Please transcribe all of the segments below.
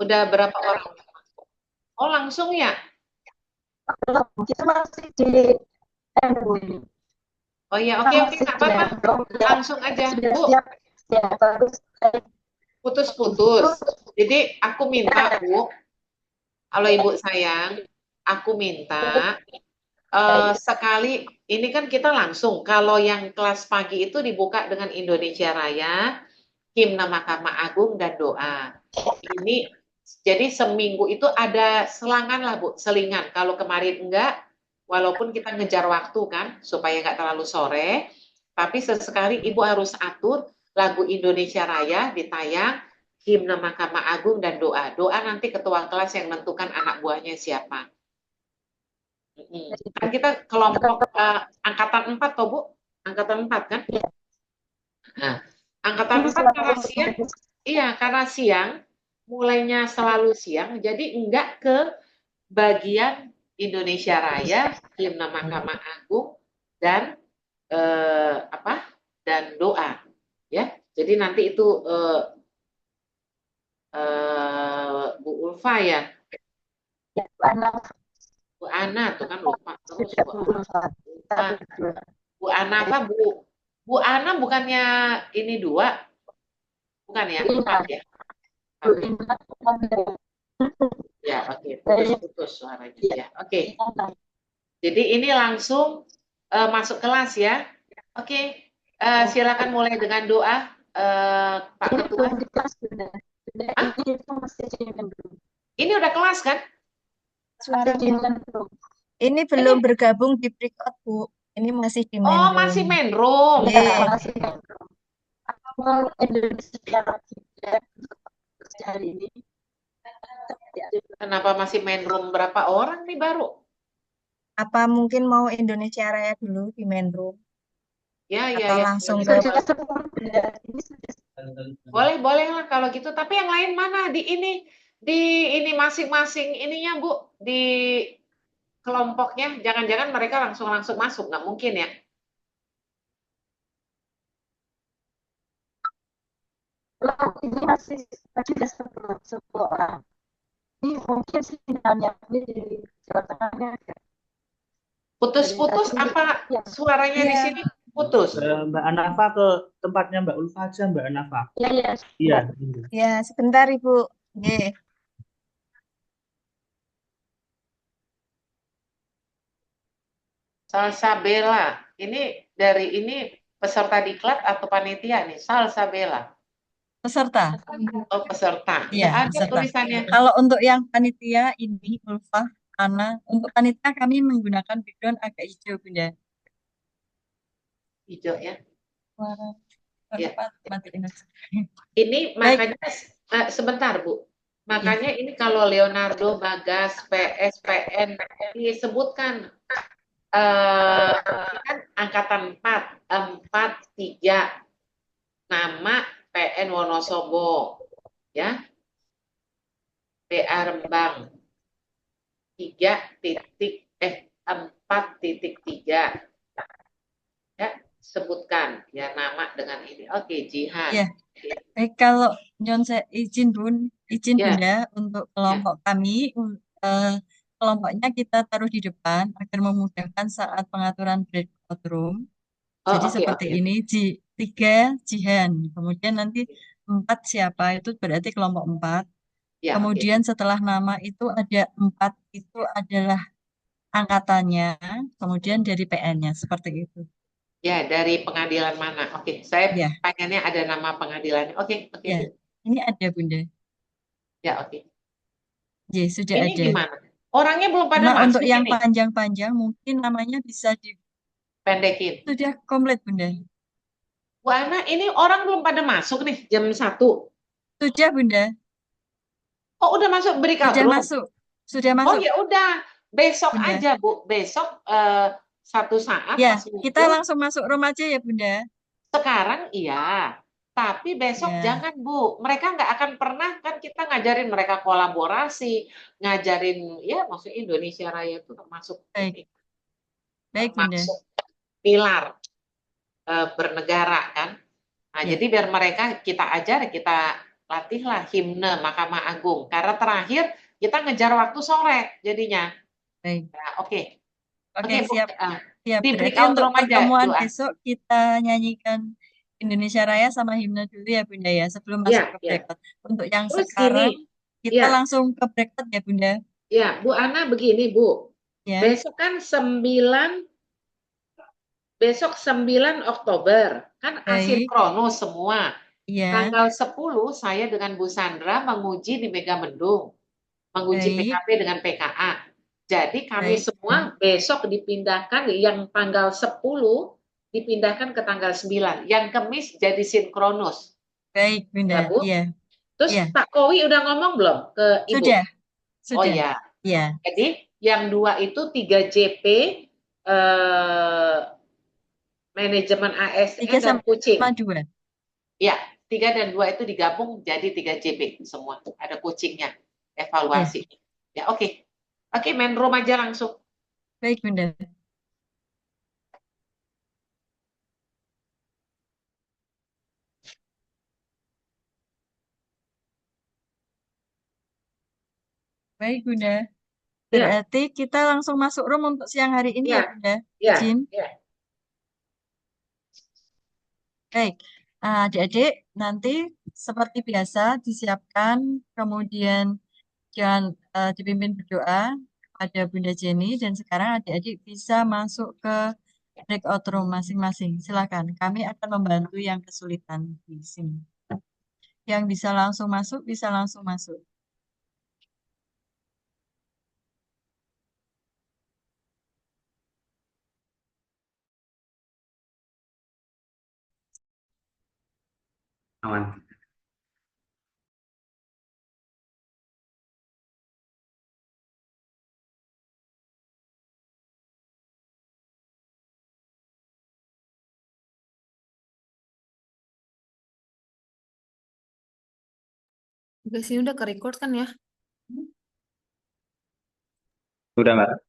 Udah berapa orang? Oh, langsung ya? Belum, kita masih di MUI. Oh ya, Kita oke oke, masih nggak di apa-apa. belum ya, Langsung aja, sudah Bu. siap ya, terus Putus-putus. itu Jadi aku minta, ya, Bu, kalau Ibu sayang, aku minta baik. sekali, ini kan kita langsung. Kalau yang kelas pagi itu dibuka dengan Indonesia Raya, himne Mahkamah Agung dan doa. Ini jadi seminggu itu ada selangan lah Bu, selingan. Kalau kemarin enggak, walaupun kita ngejar waktu kan, supaya nggak terlalu sore, tapi sesekali Ibu harus atur lagu Indonesia Raya ditayang, himne Mahkamah Agung dan doa. Doa nanti ketua kelas yang menentukan anak buahnya siapa. Kan kita kelompok angkatan 4 toh Bu? Angkatan 4 kan? Ya, Nah, angkatan ini 4 karena selalu siang, iya karena siang, mulainya selalu siang, jadi enggak ke bagian Indonesia Raya, himne Mahkamah Agung, dan apa? Dan doa, ya. Jadi nanti itu Bu Ulfa ya, ya, anak Bu Ana tuh kan lupa terus sudah Bu lulus Ulfa, satu dua. Bu Ana apa Bu Ana bukannya ini dua, bukan ya, Bu empat Ina, ya, Bu empat ya. Ina, Ya, oke, dari putus-putus suaranya. ya, Ya, oke. Ina, Jadi ini langsung masuk kelas ya. Oke, silakan mulai dengan doa, Pak ini Ketua. belum di kelas sudah, Ah, ini itu masih di belum, ini udah kelas kan? masih di Suaramu. belum. Ini belum Ini, bergabung di breakout, Bu. Ini masih di main oh room. masih main room. Ya, Ye. masih belum. Mau Indonesia lagi ya, hari ini. Ya, Kenapa masih main room? Berapa orang nih baru? Apa mungkin mau Indonesia Raya dulu di main room? Ya, ya, Atau ya. Kalau langsung gitu ke... sudah semua ya, ini sudah boleh, boleh lah kalau gitu. Tapi yang lain mana? Di ini masing-masing ininya Bu, di kelompoknya. Jangan-jangan mereka langsung masuk, nggak mungkin ya? ini masih sudah sepuluh orang. Ini mungkin sinyalnya ini di Jawa Tengahnya dari Putus-putus tadi apa ya, suaranya di Iya, sini putus? Mbak Anafa ke tempatnya Mbak Ulfa aja, Mbak Anafa. ya, ya, Iya, sebentar. ini. ya sebentar Ibu. Ye. Salsabella. Ini dari ini peserta diklat atau panitia nih? Salsabella. Peserta. Oh, peserta. Iya, Nggak ada peserta. tulisannya. Kalau untuk yang panitia ini Ulfa, Ana, untuk panitia kami menggunakan background agak hijau, Bunda. Hijau ya. Suara Ya. apa matiin aja. Ini Baik, makanya sebentar, Bu. ya. Makanya ini kalau Leonardo, Bagas, PS, PN disebutkan ini kan angkatan 4, 4, 3, nama PN Wonosobo, ya, PA Rembang, 4,3, ya, sebutkan ya nama dengan ini. Oke, Jihan. Ya, baik kalau Nyon saya izin Ya, Bunda untuk ya. kelompok kami, eh, kelompoknya kita taruh di depan agar memudahkan saat pengaturan breakout room. Oh, Jadi oke, seperti oke. ini, tiga Jihan, kemudian nanti empat siapa itu berarti kelompok empat. Ya, oke. Kemudian setelah nama itu ada empat itu adalah angkatannya, kemudian dari PN-nya seperti itu. Ya, dari pengadilan mana? Oke, saya Ya, pengennya ada nama pengadilannya. Oke, oke, ya, Bu. ini ada Bunda. Ya, oke. Ya, sudah Ini ada. gimana? Orangnya belum pada Cuma untuk masuk yang ini. panjang-panjang mungkin namanya bisa di Pendekin. sudah komplit Bunda. Bu Ana, ini orang belum pada masuk nih jam 1. Sudah Bunda, Oh, udah masuk breakout sudah room. masuk. Sudah Oh, masuk ya udah. Besok Bunda. aja, Bu. Besok satu saat Ya, pas kita ngumpul. langsung masuk room aja ya Bunda. Sekarang iya. Tapi besok Ya, jangan, Bu. Mereka nggak akan pernah kan kita ngajarin mereka kolaborasi, ngajarin ya maksudnya Indonesia Raya itu termasuk baik. ini, Baik Bunda. termasuk pilar bernegara kan. Nah, Ya, jadi biar mereka kita ajar, kita latihlah himne Mahkamah Agung. Karena terakhir kita ngejar waktu sore jadinya. Baik. Nah, oke. Oke, Bu. siap. Siap. Di Berarti breakout untuk room aja pertemuan doa. besok kita nyanyikan Indonesia Raya sama himne dulu ya Bunda ya, sebelum masuk ke breakout. Untuk yang Terus sekarang gini, kita langsung ke breakout ya Bunda. Ya, Bu Ana begini Bu. Ya. Besok kan 9 Oktober kan asinkronus semua. Iya. Tanggal 10 saya dengan Bu Sandra menguji di Megamendung, menguji PKP dengan PKA. Jadi kami semua besok dipindahkan, yang tanggal 10 dipindahkan ke tanggal 9, yang Kemis jadi sinkronus. Baik Bunda, Ya, Bu? Iya. Terus Iya. Pak Kowi udah ngomong belum ke Ibu? Sudah. Oh ya. Iya. Jadi yang 2 itu 3 JP, manajemen ASN dan coaching. 2. Ya, 3 dan 2 itu digabung jadi 3 JP semua. Ada coachingnya, evaluasi. Ya, oke. Oke, main room aja langsung. Baik Bunda. Baik Bunda. Berarti kita langsung masuk room untuk siang hari ini ya Bunda. Izin. Baik. Adik-adik nanti seperti biasa disiapkan, kemudian jangan dipimpin berdoa kepada Bunda Jenny, dan sekarang adik-adik bisa masuk ke breakout room masing-masing. Silakan, kami akan membantu yang kesulitan di sini. Yang bisa langsung masuk, bisa langsung masuk. Aman. Guys, ini udah ke-record kan ya? Sudah, Mbak.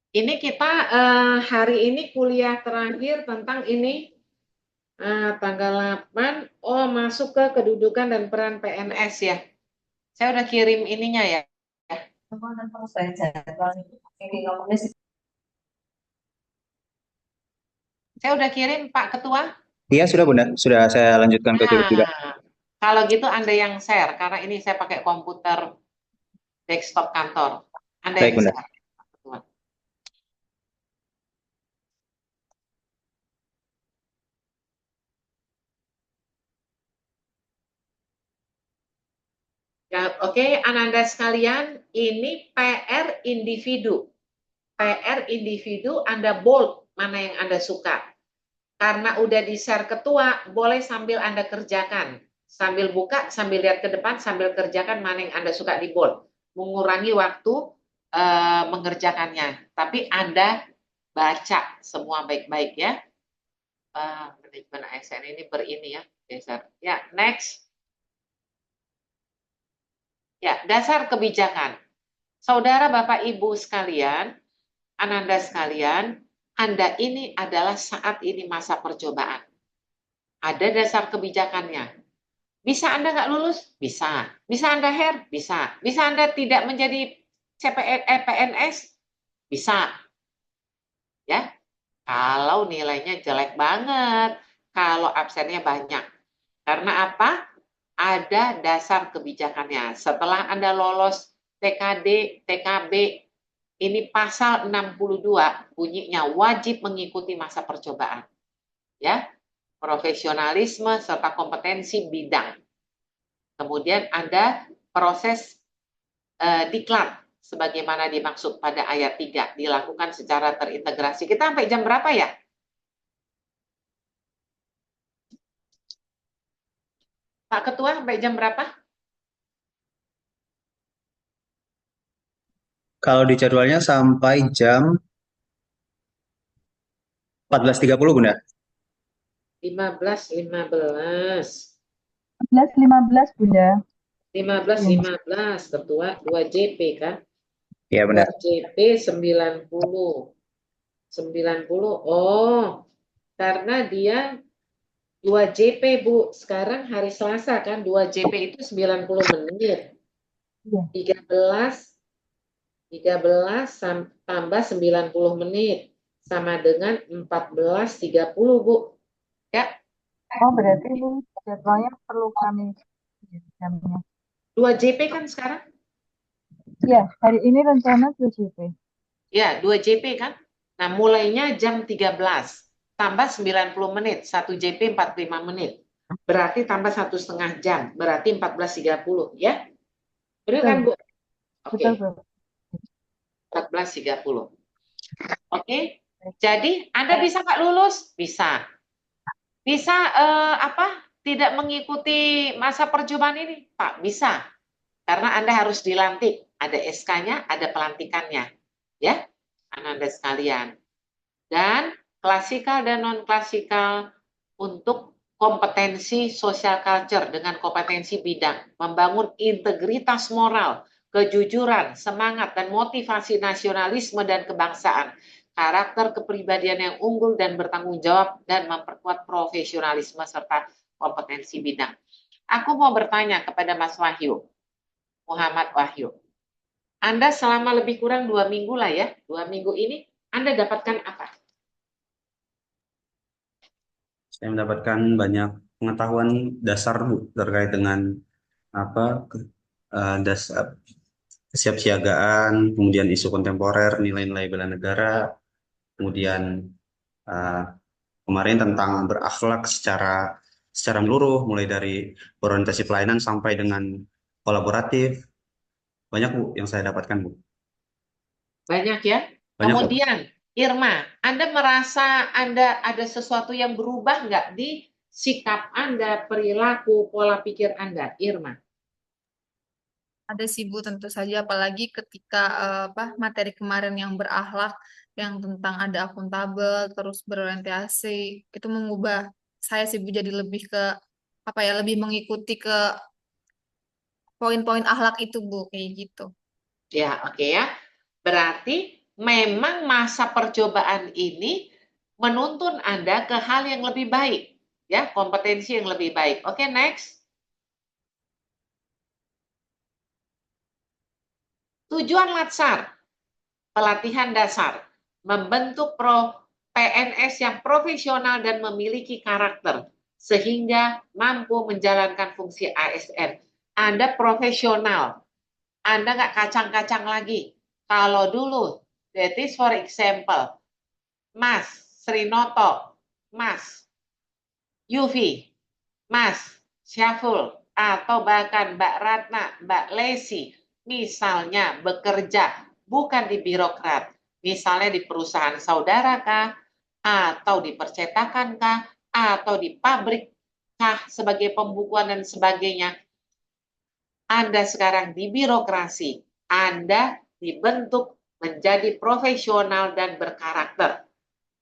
Ini kita hari ini kuliah terakhir tentang ini tanggal 8. Oh, masuk ke kedudukan dan peran PNS ya. Saya udah kirim ininya ya. Saya udah kirim Pak Ketua. Iya, sudah Bunda. Sudah saya lanjutkan ke grup juga. Kalau gitu Anda yang share, karena ini saya pakai komputer desktop kantor. Anda Baik, yang Bunda. share. Ya, oke, Ananda sekalian, ini PR individu. PR individu Anda bold mana yang Anda suka. Karena udah di-share ketua, boleh sambil Anda kerjakan. Sambil buka, sambil lihat ke depan, sambil kerjakan mana yang Anda suka di bold. Mengurangi waktu mengerjakannya. Tapi Anda baca semua baik-baik ya. Manajemen ASN ini berini ya. Ya, next. Ya, dasar kebijakan. Saudara Bapak Ibu sekalian, Ananda sekalian, Anda ini adalah saat ini masa percobaan. Ada dasar kebijakannya. Bisa Anda nggak lulus? Bisa. Bisa Anda HER? Bisa. Bisa Anda tidak menjadi PNS? Bisa. Ya. Kalau nilainya jelek banget, kalau absennya banyak. Karena apa? Ada dasar kebijakannya. Setelah Anda lolos TKD, TKB, ini pasal 62 bunyinya wajib mengikuti masa percobaan. Ya, profesionalisme serta kompetensi bidang. Kemudian Anda proses diklat sebagaimana dimaksud pada ayat 3 dilakukan secara terintegrasi. Kita sampai jam berapa ya? Pak Ketua, sampai jam berapa? Kalau di jadwalnya sampai jam 14.30 Bunda. 15.15. 15 Bunda. 15.15, Ketua, 2 JP kan? Iya 2 benar. JP 90. 90, oh, karena dia 2 JP, Bu. Sekarang hari Selasa kan, 2 JP itu 90 menit. Iya. 13 tambah 90 menit. Sama dengan 14.30, Bu. Ya, Oh, berarti ini jadwalnya perlu kami jamnya. 2 JP kan sekarang? Ya, hari ini rencana 2 JP. Ya, 2 JP kan? Nah, mulainya jam 13. Tambah 90 menit. 1 JP 45 menit. Berarti tambah 1,5 jam. Berarti 14.30, ya? Benar kan, Bu? Oke, Betul. 14.30. Oke, jadi Anda bisa nggak lulus? Bisa. Bisa tidak mengikuti masa percobaan ini? Pak, bisa. Karena Anda harus dilantik. Ada SK-nya, ada pelantikannya. Ya, Anda sekalian. Dan klasikal dan non-klasikal untuk kompetensi social culture dengan kompetensi bidang. Membangun integritas moral, kejujuran, semangat, dan motivasi nasionalisme dan kebangsaan. Karakter kepribadian yang unggul dan bertanggung jawab dan memperkuat profesionalisme serta kompetensi bidang. Aku mau bertanya kepada Mas Wahyu, Muhammad Wahyu. Anda selama lebih kurang 2 minggu lah ya, 2 minggu ini Anda dapatkan apa? Saya mendapatkan banyak pengetahuan dasar Bu terkait dengan dasar kesiapsiagaan, kemudian isu kontemporer, nilai-nilai bela negara, kemudian eh, kemarin tentang berakhlak secara menyeluruh, mulai dari berorientasi pelayanan sampai dengan kolaboratif. Banyak Bu yang saya dapatkan Bu. Banyak ya. Banyak Bu. Kemudian, Irma, Anda merasa Anda ada sesuatu yang berubah nggak di sikap Anda, perilaku, pola pikir Anda, Irma? Ada sih Bu, tentu saja, apalagi ketika materi kemarin yang berakhlak, yang tentang ada akuntabel, terus berorientasi, itu mengubah saya sih Bu jadi lebih ke lebih mengikuti ke poin-poin akhlak itu Bu, kayak gitu. Ya, oke ya. Berarti memang masa percobaan ini menuntun Anda ke hal yang lebih baik, ya, kompetensi yang lebih baik. Oke, next. Tujuan Latsar, pelatihan dasar, membentuk PNS yang profesional dan memiliki karakter, sehingga mampu menjalankan fungsi ASN. Anda profesional, Anda nggak kacang-kacang lagi. Kalau dulu, that is for example, Mas Srinoto, Mas Yufi, Mas Syaful, atau bahkan Mbak Ratna, Mbak Lesi, misalnya bekerja bukan di birokrat, misalnya di perusahaan saudara kah, atau di percetakan kah, atau di pabrik kah sebagai pembukuan dan sebagainya. Anda sekarang di birokrasi, Anda dibentuk menjadi profesional dan berkarakter.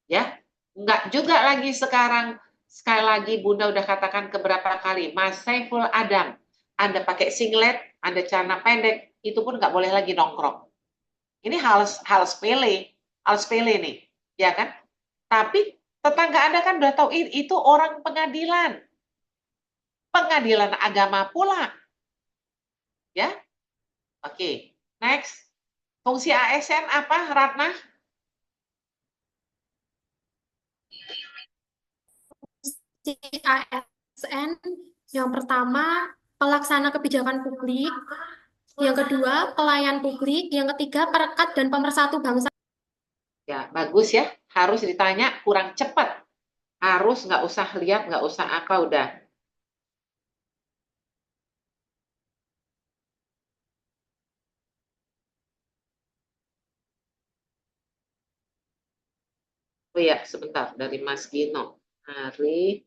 Ya, enggak juga lagi sekarang, sekali lagi Bunda udah katakan keberapa kali, Mas Saiful Adam, Anda pakai singlet, Anda celana pendek, itu pun nggak boleh lagi nongkrong. Ini hal sepele nih, ya kan? Tapi tetangga Anda kan udah tahu itu orang pengadilan agama pula, ya. Oke, next. Fungsi ASN apa, Ratna? ASN yang pertama pelaksana kebijakan publik, yang kedua pelayan publik, yang ketiga perekat dan pemersatu bangsa. Ya, bagus ya. Harus ditanya kurang cepat. Harus nggak usah lihat, nggak usah apa, udah. Oh ya, sebentar. Dari Mas Gino. Hari,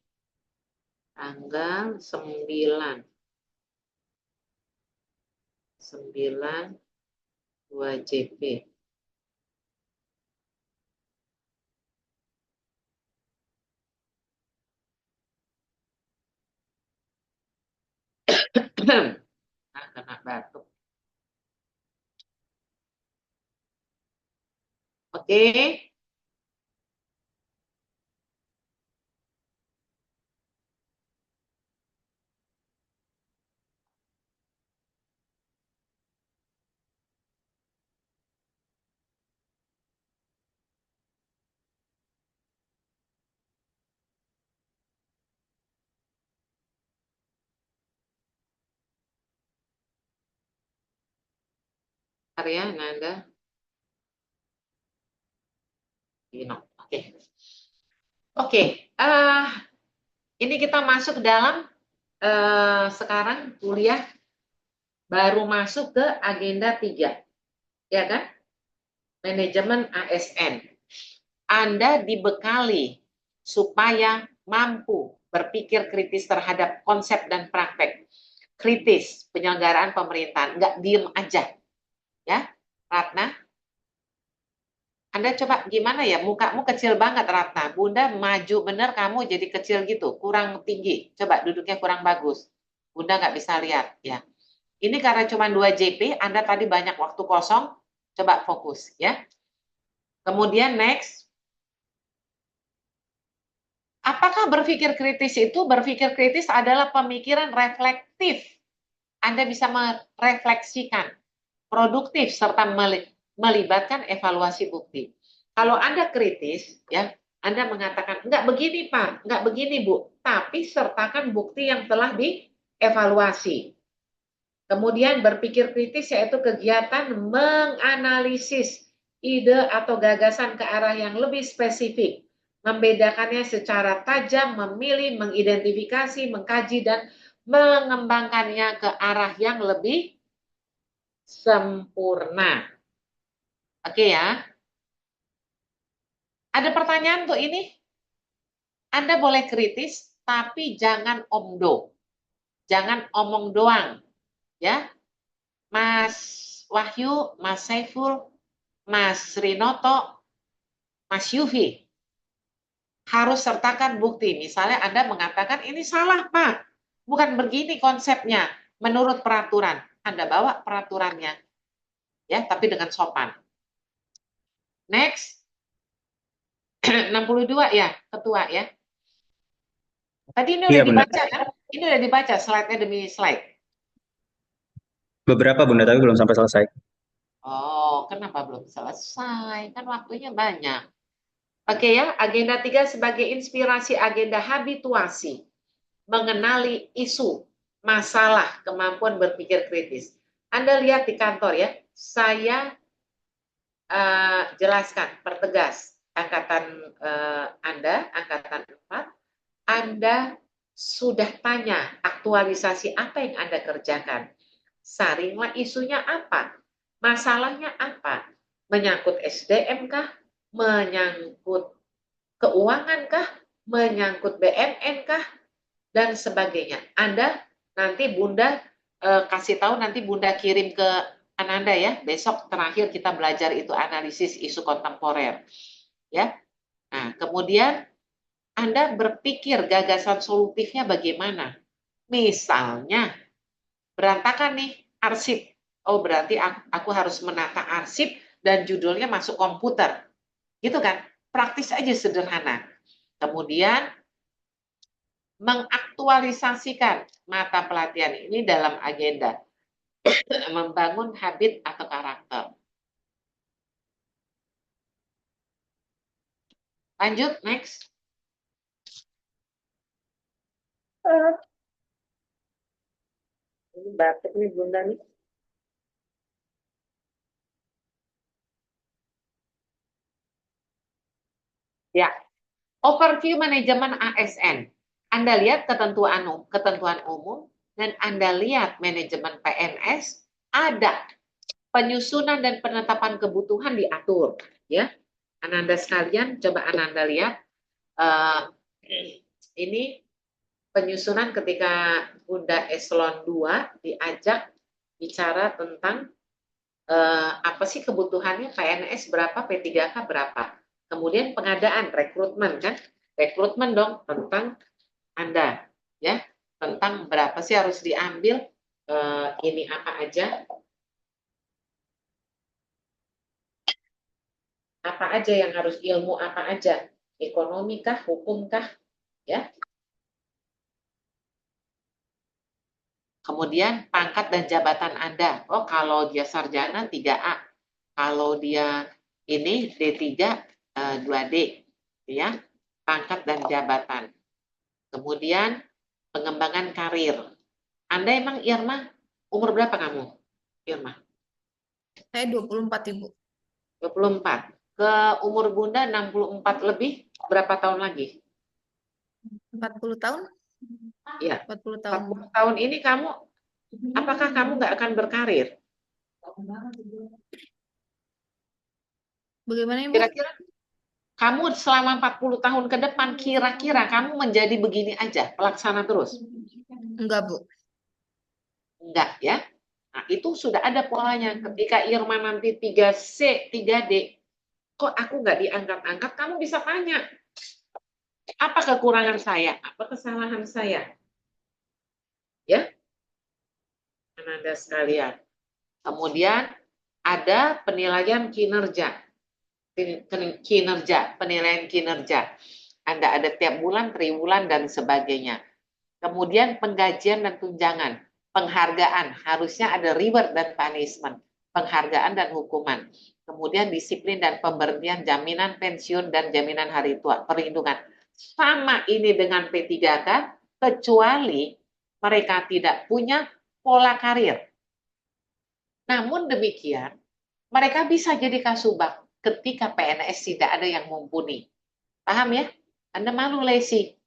tanggal 9. 9, 2 JP. Kena batuk. Oke. Arya, Nanda, Gino. Oke. Oke. Ini kita masuk dalam sekarang kuliah baru masuk ke agenda 3. Ya kan? Manajemen ASN. Anda dibekali supaya mampu berpikir kritis terhadap konsep dan praktek. Kritis penyelenggaraan pemerintahan, nggak diem aja. Ya, Ratna, Anda coba gimana ya, mukamu kecil banget Ratna. Bunda maju bener, kamu jadi kecil gitu, kurang tinggi. Coba duduknya kurang bagus. Bunda nggak bisa lihat ya. Ini karena cuma 2 JP, Anda tadi banyak waktu kosong, coba fokus ya. Kemudian next. Apakah berpikir kritis itu? Berpikir kritis adalah pemikiran reflektif. Anda bisa merefleksikan, produktif, serta melibatkan evaluasi bukti. Kalau Anda kritis, ya, Anda mengatakan, enggak begini Pak, enggak begini Bu, tapi sertakan bukti yang telah dievaluasi. Kemudian berpikir kritis yaitu kegiatan menganalisis ide atau gagasan ke arah yang lebih spesifik, membedakannya secara tajam, memilih, mengidentifikasi, mengkaji, dan mengembangkannya ke arah yang lebih sempurna. Oke ya. Ada pertanyaan untuk ini? Anda boleh kritis, tapi jangan omdo. Jangan omong doang. Ya, Mas Wahyu, Mas Saiful, Mas Rinoto, Mas Yufi. Harus sertakan bukti. Misalnya Anda mengatakan ini salah Pak. Bukan begini konsepnya. Menurut peraturan. Anda bawa peraturannya. Ya, tapi dengan sopan. Next. 62 ya, ketua ya. Tadi ini udah dibaca kan? Ini udah dibaca slide-nya demi slide. Beberapa Bunda, tapi belum sampai selesai. Oh, kenapa belum selesai? Kan waktunya banyak. Oke ya, agenda 3 sebagai inspirasi agenda habituasi. Mengenali isu, masalah, kemampuan berpikir kritis. Anda lihat di kantor ya, saya jelaskan, pertegas angkatan Anda, angkatan 4, Anda sudah tanya aktualisasi apa yang Anda kerjakan. Saringlah isunya apa, masalahnya apa, menyangkut SDM kah, menyangkut keuangan kah, menyangkut BMN kah, dan sebagainya. Anda nanti Bunda kasih tahu, nanti Bunda kirim ke Ananda ya. Besok terakhir kita belajar itu analisis isu kontemporer. Ya. Nah, kemudian Anda berpikir gagasan solutifnya bagaimana? Misalnya berantakan nih arsip. Oh, berarti aku harus menata arsip dan judulnya masuk komputer. Gitu kan? Praktis aja, sederhana. Kemudian mengaktualisasikan mata pelatihan ini dalam agenda membangun habit atau karakter. Lanjut, next. Ini batuk nih Bunda nih. Ya, overview manajemen ASN. Anda lihat ketentuan umum dan Anda lihat manajemen PNS, ada penyusunan dan penetapan kebutuhan diatur, ya. Ananda sekalian, coba Ananda lihat. Eh, ini penyusunan ketika Bunda Eselon 2 diajak bicara tentang apa sih kebutuhannya PNS berapa, P3K berapa. Kemudian pengadaan, rekrutmen kan? Rekrutmen dong tentang Anda, ya. Tentang berapa sih harus diambil, ini apa aja yang harus, ilmu apa aja, ekonomi kah, hukum kah, ya. Kemudian pangkat dan jabatan Anda. Oh, kalau dia sarjana 3A. Kalau dia ini D3, 2D, ya. Pangkat dan jabatan. Kemudian pengembangan karir. Anda emang Irma, umur berapa kamu? Irma? Saya 24, Ibu. 24. Ke umur Bunda 64 lebih, berapa tahun lagi? 40 tahun? Iya. 40 tahun. 40 tahun ini kamu, apakah kamu nggak akan berkarir? Bagaimana, Ibu? Kira-kira kamu selama 40 tahun ke depan, kira-kira kamu menjadi begini aja, pelaksana terus? Enggak, Bu. Enggak, ya. Nah, itu sudah ada polanya. Ketika Irma nanti 3C, 3D, kok aku nggak diangkat-angkat, kamu bisa tanya, apa kekurangan saya, apa kesalahan saya? Ya, Anda sekalian. Kemudian ada penilaian kinerja. Penilaian kinerja. Anda ada tiap bulan, triwulan, dan sebagainya. Kemudian penggajian dan tunjangan. Penghargaan, harusnya ada reward dan punishment. Penghargaan dan hukuman. Kemudian disiplin dan pemberhentian, jaminan pensiun dan jaminan hari tua, perlindungan. Sama ini dengan P3K, kecuali mereka tidak punya pola karir. Namun demikian, mereka bisa jadi kasubag ketika PNS tidak ada yang mumpuni. Paham ya? Anda malu lesi.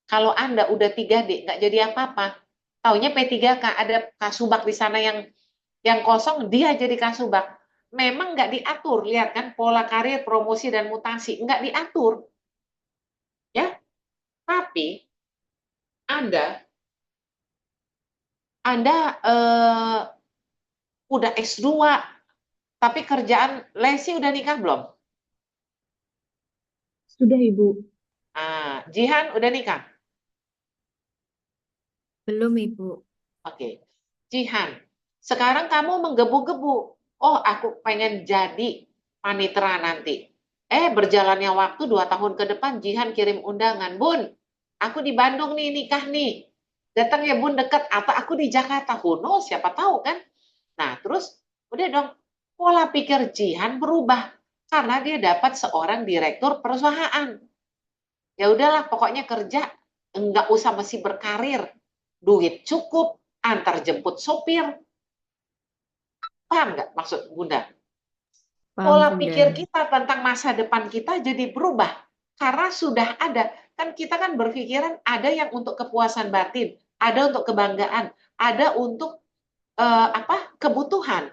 Kalau Anda udah 3D, nggak jadi apa-apa. Taunya P3K, ada kasubag di sana yang kosong, dia jadi kasubag. Memang nggak diatur, lihat kan, pola karir, promosi, dan mutasi. Nggak diatur. Ya, tapi Anda udah S2, tapi kerjaan, Lesi udah nikah belum? Sudah, Ibu. Jihan udah nikah? Belum, Ibu. Oke. Jihan, sekarang kamu menggebu-gebu. Oh, aku pengen jadi panitera nanti. Berjalannya waktu 2 tahun ke depan, Jihan kirim undangan. Bun, aku di Bandung nih, nikah nih. Datang ya Bun, deket. Atau aku di Jakarta. Siapa tahu kan? Nah, terus udah dong. Pola pikir Jihan berubah. Karena dia dapat seorang direktur perusahaan. Ya udahlah, pokoknya kerja. Enggak usah mesti berkarir. Duit cukup, antar jemput sopir. Paham nggak maksud Bunda? Pola pikir kita tentang masa depan kita jadi berubah. Karena sudah ada. Kan kita kan berpikiran ada yang untuk kepuasan batin, ada untuk kebanggaan, ada untuk kebutuhan.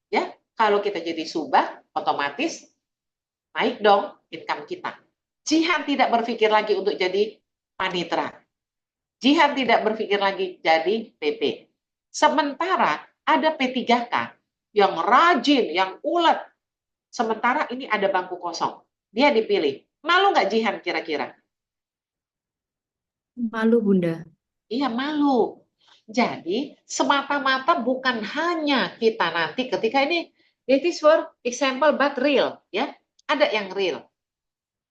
Ya, kalau kita jadi subag, otomatis naik dong income kita. Jihan tidak berpikir lagi untuk jadi panitera. Jihan tidak berpikir lagi jadi PP. Sementara ada P3K yang rajin, yang ulet. Sementara ini ada bangku kosong. Dia dipilih. Malu nggak Jihan kira-kira? Malu, Bunda. Iya, malu. Jadi, semata-mata bukan hanya kita nanti ketika ini, it is for example but real. Ya, ada yang real.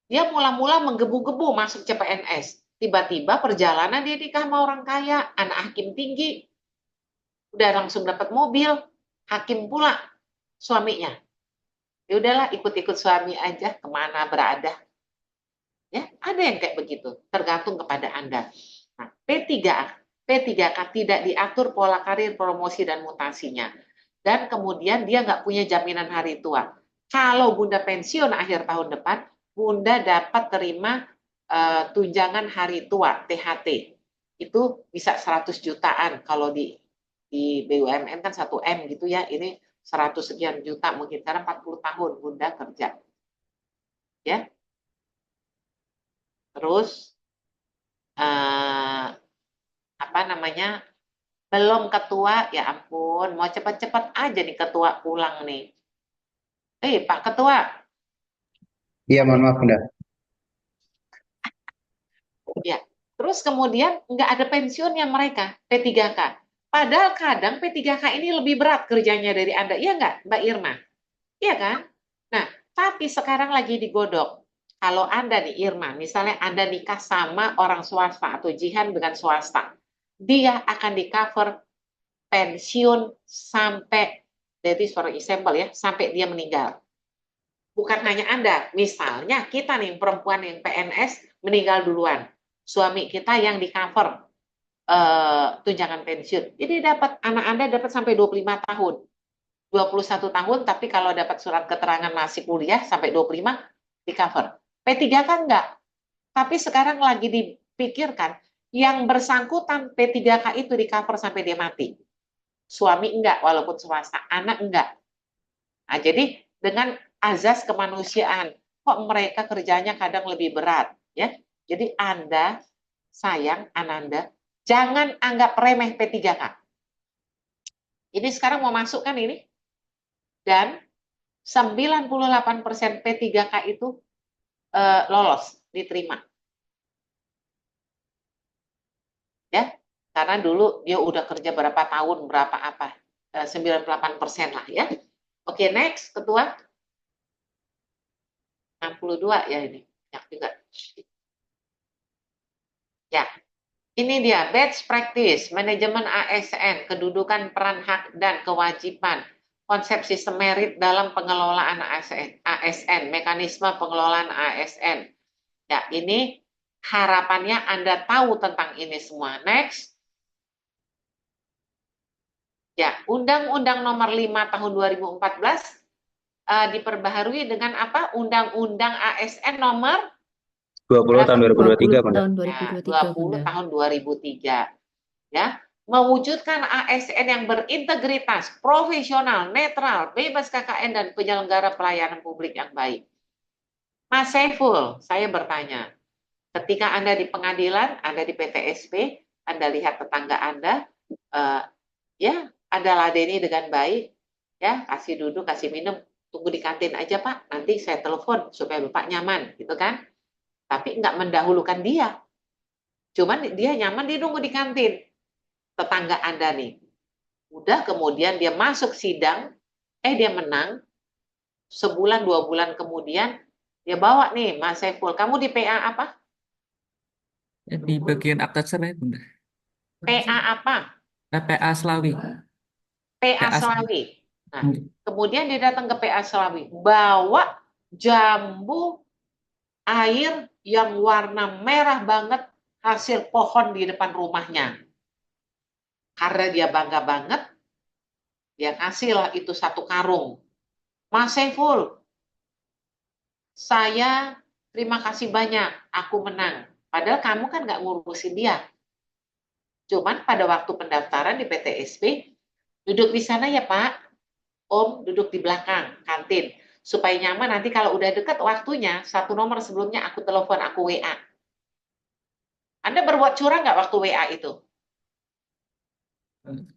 Dia mula-mula menggebu-gebu masuk CPNS. Tiba-tiba perjalanan dia nikah sama orang kaya, anak hakim tinggi. Udah langsung dapat mobil, hakim pula suaminya. Ya udahlah, ikut-ikut suami aja kemana berada. Ya, ada yang kayak begitu, tergantung kepada Anda. Nah, P3K tidak diatur pola karir, promosi, dan mutasinya. Dan kemudian dia nggak punya jaminan hari tua. Kalau Bunda pensiun akhir tahun depan, Bunda dapat terima tunjangan hari tua, THT. Itu bisa 100 jutaan. Kalau di BUMN kan 1 M gitu ya, ini 100 sekian juta mungkin, karena 40 tahun Bunda kerja. ya. Terus apa namanya? Belum ketua, ya ampun, mau cepat-cepat aja nih ketua pulang nih. Pak Ketua, Iya, mohon maaf Bunda. ya. Terus kemudian nggak ada pensiunnya mereka, P3K. Padahal kadang P3K ini lebih berat kerjanya dari Anda, iya nggak, Mbak Irma? Iya kan? Nah, tapi sekarang lagi digodok. Kalau Anda nih Irma, misalnya Anda nikah sama orang swasta atau Jihan dengan swasta, dia akan di cover pensiun sampai, jadi for example ya, sampai dia meninggal. Bukan hanya Anda, misalnya kita nih perempuan yang PNS meninggal duluan, suami kita yang di cover tunjangan pensiun, jadi dapat anak Anda dapat sampai 25 tahun. 21 tahun, tapi kalau dapat surat keterangan masih kuliah sampai 25 di cover. P3 kan enggak. Tapi sekarang lagi dipikirkan yang bersangkutan P3K itu di cover sampai dia mati. Suami enggak, walaupun swasta, anak enggak. Nah, jadi dengan azas kemanusiaan, kok mereka kerjanya kadang lebih berat, ya. Jadi Anda, sayang Ananda, jangan anggap remeh P3K. Ini sekarang mau masuk kan ini? Dan 98% P3K itu lolos, diterima. Ya, karena dulu dia udah kerja berapa tahun, berapa apa, 98% lah ya. Oke, next, Ketua. 62 ya ini, banyak juga. Ya, ini dia, best practice, manajemen ASN, kedudukan peran hak dan kewajiban, konsep sistem merit dalam pengelolaan ASN, mekanisme pengelolaan ASN. Ya, ini harapannya Anda tahu tentang ini semua. Next. Ya, Undang-Undang Nomor 5 Tahun 2014 diperbaharui dengan apa? Undang-Undang ASN Nomor 20 tahun 2023 Bunda. tahun ya, 2023, 20 Bunda. tahun 2003. Ya, mewujudkan ASN yang berintegritas, profesional, netral, bebas KKN dan penyelenggara pelayanan publik yang baik. Mas Saiful, saya bertanya, ketika Anda di pengadilan, Anda di PTSP, Anda lihat tetangga Anda, ya, Anda ladeni dengan baik, ya, kasih duduk, kasih minum, tunggu di kantin aja Pak, nanti saya telepon supaya Bapak nyaman, gitu kan? Tapi nggak mendahulukan dia. Cuman dia nyaman, dia nunggu di kantin. Tetangga Anda nih. Udah kemudian dia masuk sidang, dia menang, sebulan, 2 bulan kemudian, dia bawa nih, Mas Saiful, kamu di PA apa? Di bagian akta cerai, Bunda. PA apa? PA Slawi. PA Slawi. Nah, kemudian dia datang ke PA Slawi, bawa jambu air yang warna merah banget hasil pohon di depan rumahnya. Karena dia bangga banget, dia kasihlah itu 1 karung. Mas Saiful, saya terima kasih banyak, aku menang. Padahal kamu kan nggak ngurusin dia. Cuman pada waktu pendaftaran di PTSP, duduk di sana ya Pak, Om duduk di belakang kantin. Supaya nyaman nanti kalau udah dekat waktunya, 1 nomor sebelumnya aku telepon, aku WA. Anda berbuat curang nggak waktu WA itu?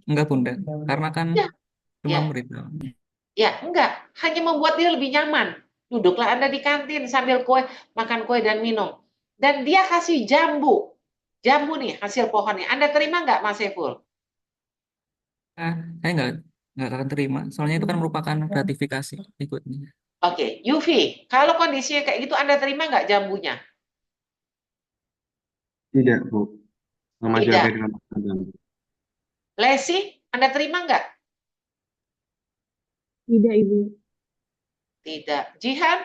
Enggak, Bunda. Karena kan cuma Ya. murid. Ya, enggak. Hanya membuat dia lebih nyaman. Duduklah Anda di kantin sambil makan kue dan minum. Dan dia kasih jambu. Jambu nih, hasil pohonnya. Anda terima nggak, Mas Saiful? Saya nggak akan terima. Soalnya itu kan merupakan gratifikasi ikutnya. Oke, Yufi, kalau kondisinya kayak gitu, Anda terima nggak jambunya? Tidak, Bu. Sama Tidak. siapa dengan jambu. Lesi, Anda terima nggak? Tidak, Ibu. Tidak. Jihan?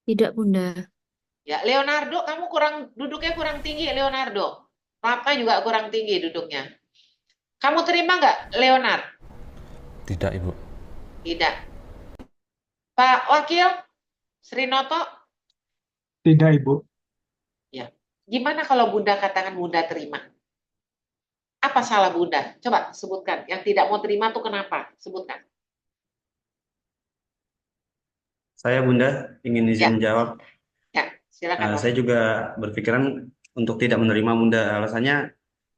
Tidak, Bunda. Ya, Leonardo, kamu duduknya kurang tinggi, Leonardo. Rata juga kurang tinggi duduknya. Kamu terima nggak, Leonard? Tidak, Ibu. Tidak. Pak Wakil, Srinoto? Tidak, Ibu. Ya. Gimana kalau Bunda katakan Bunda terima? Apa salah Bunda? Coba sebutkan. Yang tidak mau terima tuh kenapa? Sebutkan. Saya Bunda ingin izin Ya, menjawab. ya, silakan Om. Saya juga berpikiran untuk tidak menerima Bunda. Alasannya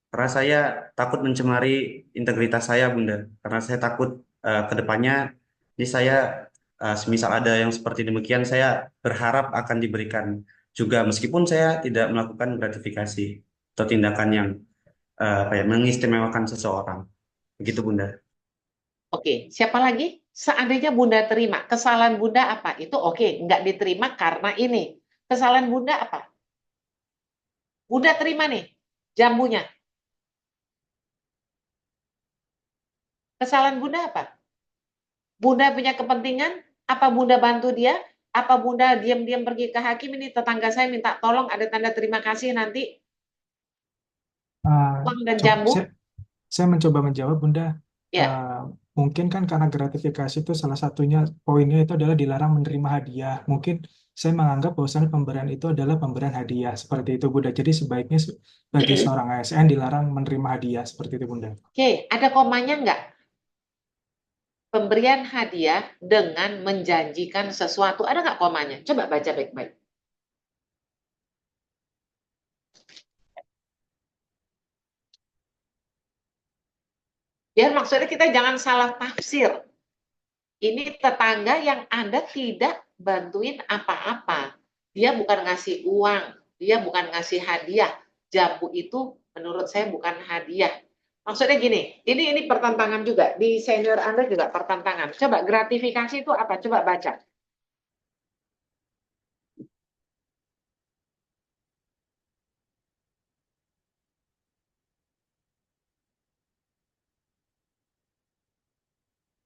karena saya takut mencemari integritas saya Bunda. Karena saya takut ke depannya ini saya semisal ada yang seperti demikian saya berharap akan diberikan juga meskipun saya tidak melakukan gratifikasi atau tindakan yang mengistimewakan seseorang. Begitu Bunda. Oke, siapa lagi? Seandainya Bunda terima, kesalahan Bunda apa? Itu oke, nggak diterima karena ini. Kesalahan Bunda apa? Bunda terima nih, jambunya. Kesalahan Bunda apa? Bunda punya kepentingan? Apa Bunda bantu dia? Apa Bunda diam-diam pergi ke hakim, ini tetangga saya minta tolong, ada tanda terima kasih nanti, Ah, uang dan coba, jambu? saya mencoba menjawab, Bunda. Ya, Mungkin kan karena gratifikasi itu salah satunya poinnya itu adalah dilarang menerima hadiah. Mungkin saya menganggap bahwasannya pemberian itu adalah pemberian hadiah seperti itu, Bunda. Jadi sebaiknya bagi seorang ASN dilarang menerima hadiah seperti itu, Bunda. oke, ada komanya nggak? Pemberian hadiah dengan menjanjikan sesuatu, ada nggak komanya? Coba baca baik-baik. Biar maksudnya kita jangan salah tafsir. Ini tetangga yang Anda tidak bantuin apa-apa. Dia bukan ngasih uang, dia bukan ngasih hadiah. Jambu itu menurut saya bukan hadiah. Maksudnya gini, ini pertentangan juga. Di senior Anda juga pertentangan. Coba gratifikasi itu apa? Coba baca.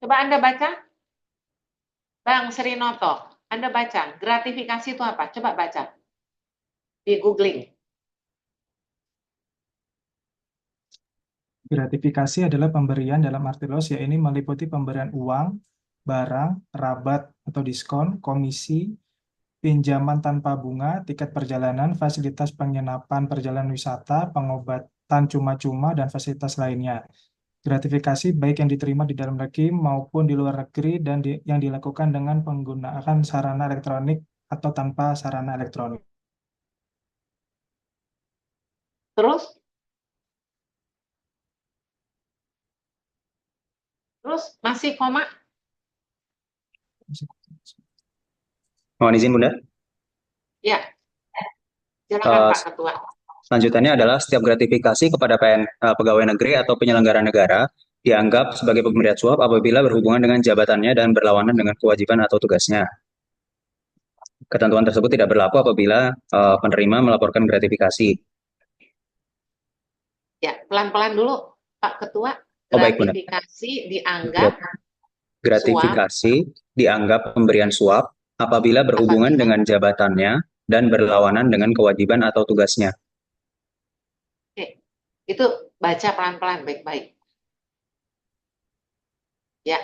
Coba Anda baca. Bang Srinoto, Anda baca. Gratifikasi itu apa? Coba baca. Di googling. Gratifikasi adalah pemberian dalam arti luas, yaitu meliputi pemberian uang, barang, rabat atau diskon, komisi, pinjaman tanpa bunga, tiket perjalanan, fasilitas penginapan perjalanan wisata, pengobatan cuma-cuma, dan fasilitas lainnya. Gratifikasi baik yang diterima di dalam negeri maupun di luar negeri dan yang dilakukan dengan penggunaan sarana elektronik atau tanpa sarana elektronik. Terus masih koma? Mohon izin Bunda. Ya. Silakan Pak Ketua. Selanjutnya adalah setiap gratifikasi kepada pegawai negeri atau penyelenggara negara dianggap sebagai pemberian suap apabila berhubungan dengan jabatannya dan berlawanan dengan kewajiban atau tugasnya. Ketentuan tersebut tidak berlaku apabila penerima melaporkan gratifikasi. Ya, pelan-pelan dulu Pak Ketua. Oh, baik, Bunda. Gratifikasi dianggap Gratifikasi dianggap pemberian suap apabila berhubungan dengan jabatannya dan berlawanan dengan kewajiban atau tugasnya. Oke, itu baca pelan-pelan baik-baik. Ya,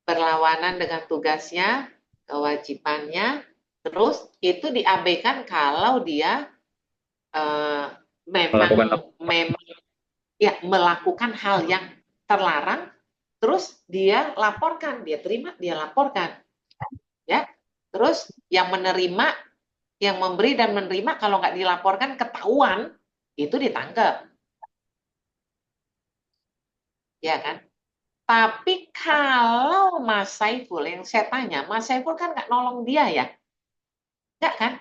berlawanan dengan tugasnya, kewajibannya, terus itu diabaikan kalau dia memang ya melakukan hal yang terlarang, terus dia laporkan, dia terima, dia laporkan, ya. Terus yang menerima, yang memberi dan menerima kalau nggak dilaporkan ketahuan, itu ditangkap, ya kan? Tapi kalau Mas Saiful, yang saya tanya, Mas Saiful kan nggak nolong dia ya? Nggak kan?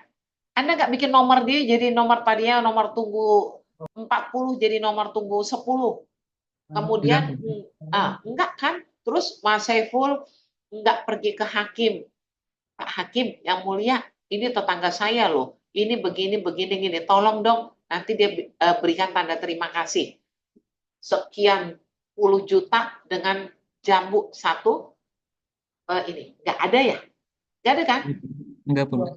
Anda nggak bikin nomor dia jadi nomor tadinya nomor tunggu 40 jadi nomor tunggu 10. Kemudian enggak kan? Terus Mas Saiful enggak pergi ke hakim. Pak Hakim yang mulia, ini tetangga saya loh. Ini begini gini. Tolong dong, nanti dia berikan tanda terima kasih. Sekian puluh juta dengan jambu satu. Ini enggak ada ya? Enggak ada kan? Enggak, Bunda.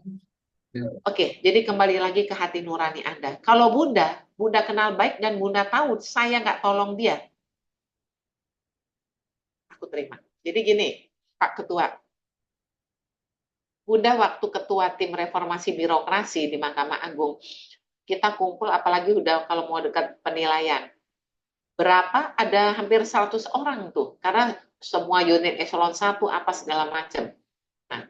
Oke, jadi kembali lagi ke hati nurani Anda. Kalau Bunda kenal baik dan Bunda tahu saya nggak tolong dia, aku terima. Jadi gini, Pak Ketua, Bunda waktu ketua tim reformasi birokrasi di Mahkamah Agung, kita kumpul apalagi udah kalau mau dekat penilaian. Berapa? Ada hampir 100 orang tuh, karena semua unit eselon 1 apa segala macam. Nah,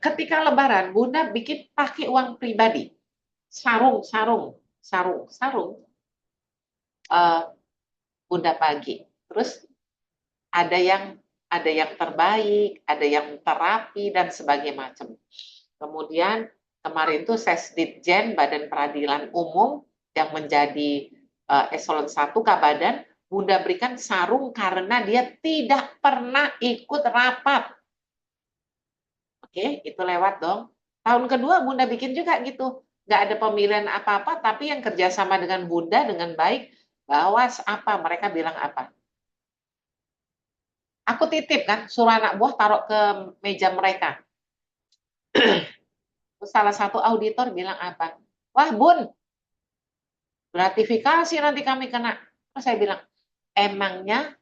ketika Lebaran, Bunda bikin pakai uang pribadi, sarung, Bunda bagi. Terus ada yang terbaik, ada yang terapi dan sebagainya macam. Kemudian kemarin tuh Sesditjen Badan Peradilan Umum yang menjadi eselon 1 Kabadan, Bunda berikan sarung karena dia tidak pernah ikut rapat. Oke, itu lewat dong. Tahun kedua Bunda bikin juga gitu. Nggak ada pemilihan apa-apa, tapi yang kerjasama dengan Bunda dengan baik, bawa apa, mereka bilang apa. Aku titip kan, suruh anak buah taruh ke meja mereka. Salah satu auditor bilang apa? Wah Bun, gratifikasi nanti kami kena. Terus saya bilang, emangnya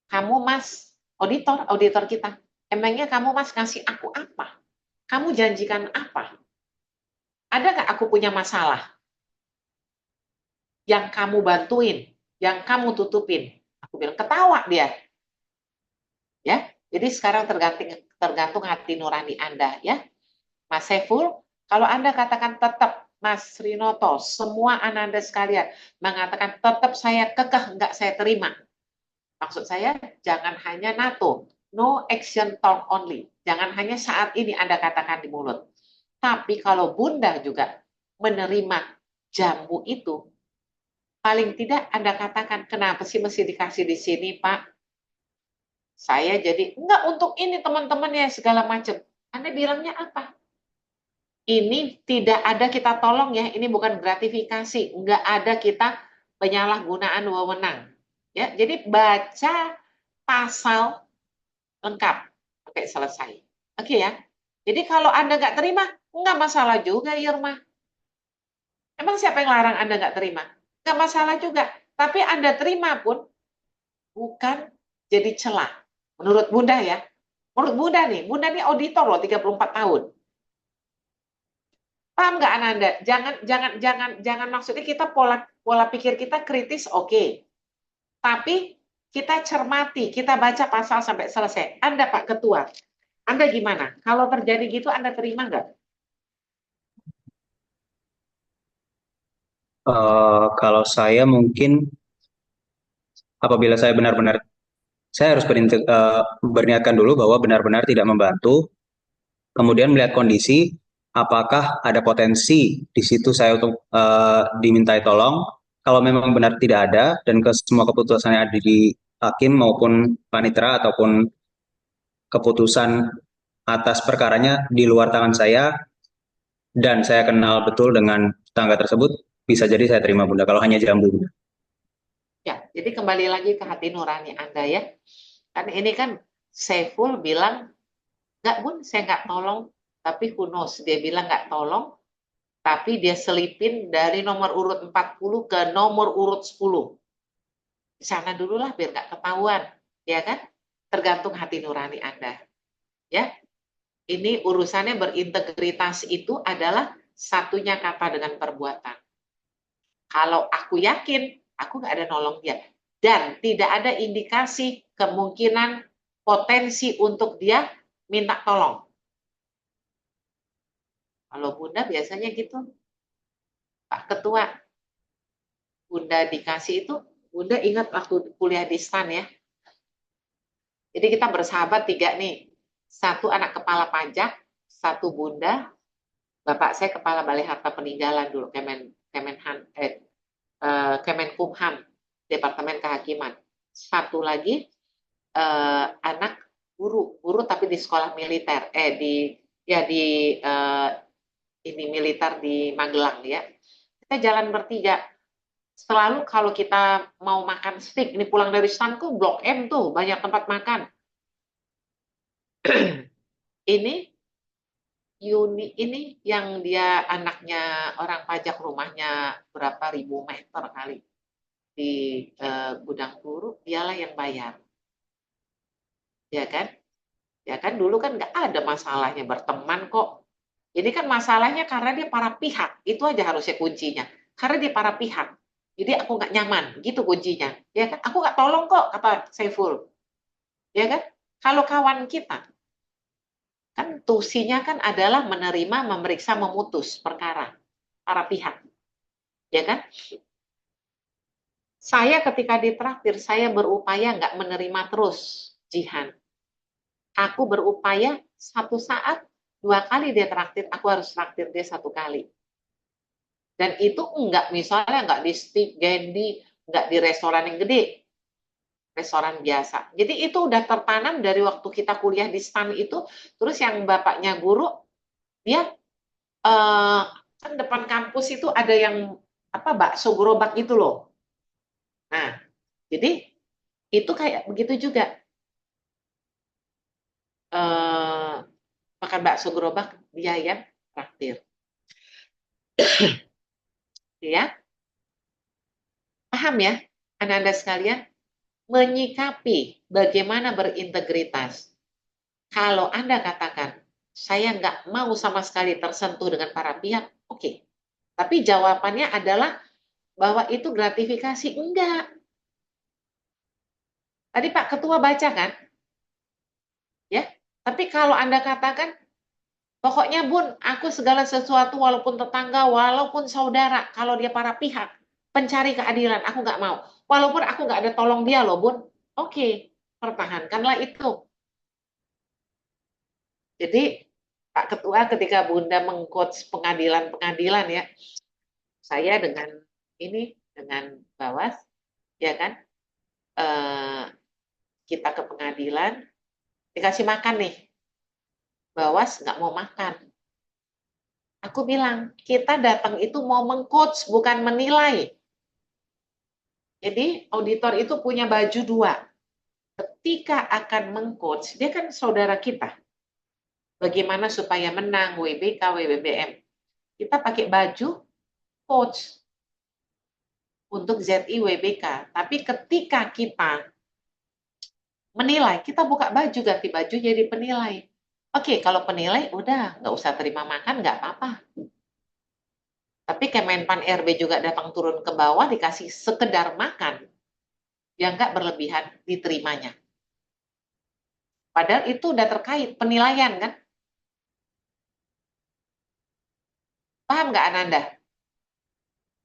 kamu Mas, auditor kita, emangnya kamu Mas ngasih aku apa? Kamu janjikan apa? Ada nggak aku punya masalah? Yang kamu bantuin, yang kamu tutupin. Aku bilang, ketawa dia. Ya, jadi sekarang tergantung hati nurani Anda ya. Mas Saiful, kalau Anda katakan tetap, Mas Rinoto, semua Anda sekalian mengatakan tetap saya kekeh, enggak saya terima. Maksud saya, jangan hanya NATO, no action talk only. Jangan hanya saat ini Anda katakan di mulut. Tapi kalau Bunda juga menerima jambu itu, paling tidak Anda katakan, kenapa sih mesti dikasih di sini, Pak? Saya jadi, enggak untuk ini teman-teman ya, segala macam. Anda bilangnya apa? Ini tidak ada kita tolong ya, ini bukan gratifikasi, enggak ada kita penyalahgunaan wewenang. Ya, jadi baca pasal lengkap sampai selesai. Oke ya. Jadi kalau Anda nggak terima, enggak masalah juga, Irma. Emang siapa yang larang Anda nggak terima? Nggak masalah juga. Tapi Anda terima pun bukan jadi celah. Menurut Bunda ya. Menurut Bunda nih auditor loh 34 tahun. Paham nggak Ananda? Jangan maksudnya kita pola pikir kita kritis oke. Tapi kita cermati, kita baca pasal sampai selesai. Anda Pak Ketua, Anda gimana? Kalau terjadi gitu Anda terima nggak? Kalau saya mungkin apabila saya benar-benar saya harus berniatkan dulu bahwa benar-benar tidak membantu, kemudian melihat kondisi apakah ada potensi di situ saya untuk dimintai tolong. Kalau memang benar tidak ada dan semua keputusan yang ada di hakim maupun panitera ataupun keputusan atas perkaranya di luar tangan saya dan saya kenal betul dengan tangga tersebut, bisa jadi saya terima Bunda kalau hanya jambu. Ya, jadi kembali lagi ke hati nurani Anda ya. Kan ini kan Saiful bilang, nggak Bun, saya nggak tolong, tapi who knows, dia bilang nggak tolong, tapi dia selipin dari nomor urut 40 ke nomor urut 10. Di sana dulu lah biar nggak ketahuan, ya kan? Tergantung hati nurani Anda. Ya, ini urusannya berintegritas itu adalah satunya kata dengan perbuatan. Kalau aku yakin, aku nggak ada nolong dia. Dan tidak ada indikasi kemungkinan potensi untuk dia minta tolong. Kalau Bunda biasanya gitu, Pak Ketua, Bunda dikasih itu, Bunda ingat waktu kuliah di STAN ya. Jadi kita bersahabat 3 nih. 1 anak kepala pajak, 1 Bunda, Bapak saya kepala Balai Harta Peninggalan dulu, Kemenkumham, Departemen Kehakiman. 1 lagi anak guru tapi di sekolah militer, ini militer di Magelang ya. Kita jalan bertiga. Selalu kalau kita mau makan steak, ini pulang dari STANku Blok M tuh, banyak tempat makan. ini yang dia anaknya orang pajak, rumahnya berapa ribu meter kali di Gudang Guru, dialah yang bayar. Ya kan dulu kan nggak ada masalahnya berteman kok. Ini kan masalahnya karena dia para pihak, itu aja harusnya kuncinya. Karena dia para pihak, jadi aku nggak nyaman, gitu kuncinya. Ya kan, aku nggak tolong kok, kata Saiful. Ya kan, kalau kawan kita, Kan tusinya kan adalah menerima, memeriksa, memutus perkara para pihak, ya kan? Saya ketika ditraktir, saya berupaya nggak menerima terus, Jihan. Aku berupaya satu saat, 2 kali dia traktir, aku harus traktir dia 1 kali. Dan itu misalnya nggak di Steak Gandy, nggak di restoran yang gede, restoran biasa. Jadi itu udah tertanam dari waktu kita kuliah di STAN itu. Terus yang bapaknya guru, dia kan depan kampus itu ada yang bakso gerobak itu loh. Nah, jadi itu kayak begitu juga. Makan bakso gerobak, dia yang traktir. Ya, paham ya, Anda sekalian? Menyikapi bagaimana berintegritas. Kalau Anda katakan, saya nggak mau sama sekali tersentuh dengan para pihak, oke. Tapi jawabannya adalah bahwa itu gratifikasi. Enggak. Tadi Pak Ketua baca kan? Ya. Tapi kalau Anda katakan, pokoknya Bun, aku segala sesuatu walaupun tetangga, walaupun saudara, kalau dia para pihak, pencari keadilan, aku nggak mau. Walaupun aku nggak ada tolong dia loh Bun. Oke, pertahankanlah itu. Jadi Pak Ketua ketika Bunda mengcoach pengadilan-pengadilan ya, saya dengan Bawas, ya kan, kita ke pengadilan, dikasih makan nih, Bawas nggak mau makan. Aku bilang, kita datang itu mau mengcoach, bukan menilai. Jadi auditor itu punya baju 2. Ketika akan mengcoach, dia kan saudara kita. Bagaimana supaya menang WBK, WBBM. Kita pakai baju coach untuk ZI WBK. Tapi ketika kita menilai, kita buka baju, ganti baju jadi penilai. Oke, kalau penilai udah nggak usah terima makan, nggak apa-apa. Tapi Kemenpan RB juga datang turun ke bawah dikasih sekedar makan, yang nggak berlebihan diterimanya. Padahal itu udah terkait penilaian kan? Paham nggak Ananda?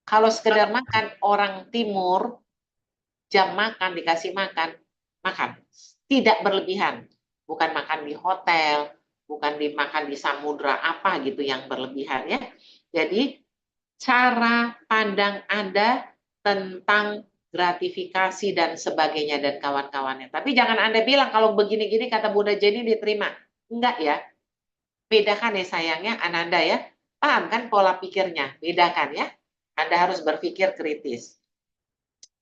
Kalau sekedar makan, orang timur jam makan dikasih makan, makan. Tidak berlebihan. Bukan makan di hotel, bukan dimakan di samudra apa gitu yang berlebihan ya. Jadi cara pandang Anda tentang gratifikasi dan sebagainya dan kawan-kawannya. Tapi jangan Anda bilang kalau begini-gini kata Bunda Jenny diterima. Enggak ya. Bedakan ya sayangnya Ananda ya. Paham kan pola pikirnya? Bedakan ya. Anda harus berpikir kritis.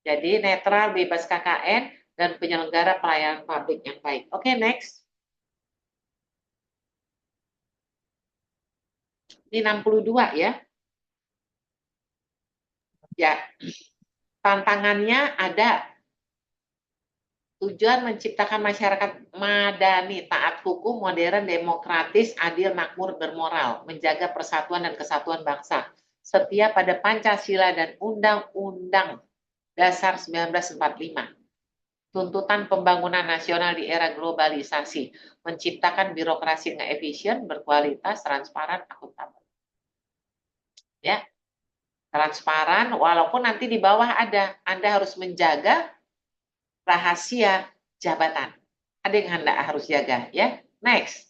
Jadi netral, bebas KKN, dan penyelenggara pelayanan publik yang baik. Oke, next. Ini 62 ya. Ya, tantangannya ada. Tujuan menciptakan masyarakat madani, taat hukum, modern, demokratis, adil, makmur, bermoral, menjaga persatuan dan kesatuan bangsa, setia pada Pancasila dan Undang-Undang Dasar 1945. Tuntutan pembangunan nasional di era globalisasi, menciptakan birokrasi yang efisien, berkualitas, transparan, akuntabel. Ya, transparan, walaupun nanti di bawah ada, Anda harus menjaga rahasia jabatan. Ada yang Anda harus jaga, ya. Next.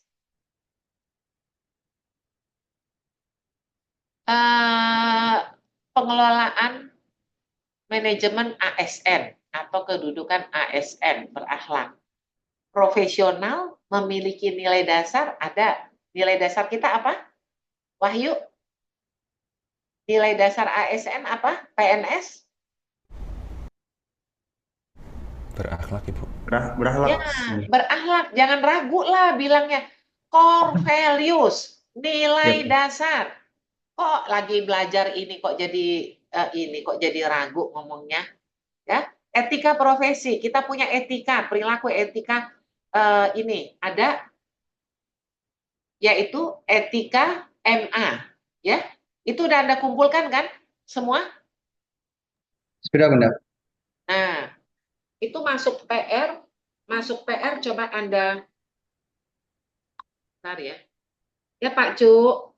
Pengelolaan manajemen ASN atau kedudukan ASN berakhlak. Profesional memiliki nilai dasar, ada. Nilai dasar kita apa? Wahyu? Nilai dasar ASN apa? PNS? Berakhlak, Ibu. Berakhlak. Ya, berakhlak. Jangan ragu lah bilangnya. Core values, nilai dasar. Kok lagi belajar ini kok jadi ragu ngomongnya? Ya, etika profesi. Kita punya etika, perilaku etika ini ada, yaitu etika MA. Ya, itu udah Anda kumpulkan kan semua? Sudah, Bunda. Nah, itu masuk PR coba Anda Bentar ya. Ya Pak Cuk.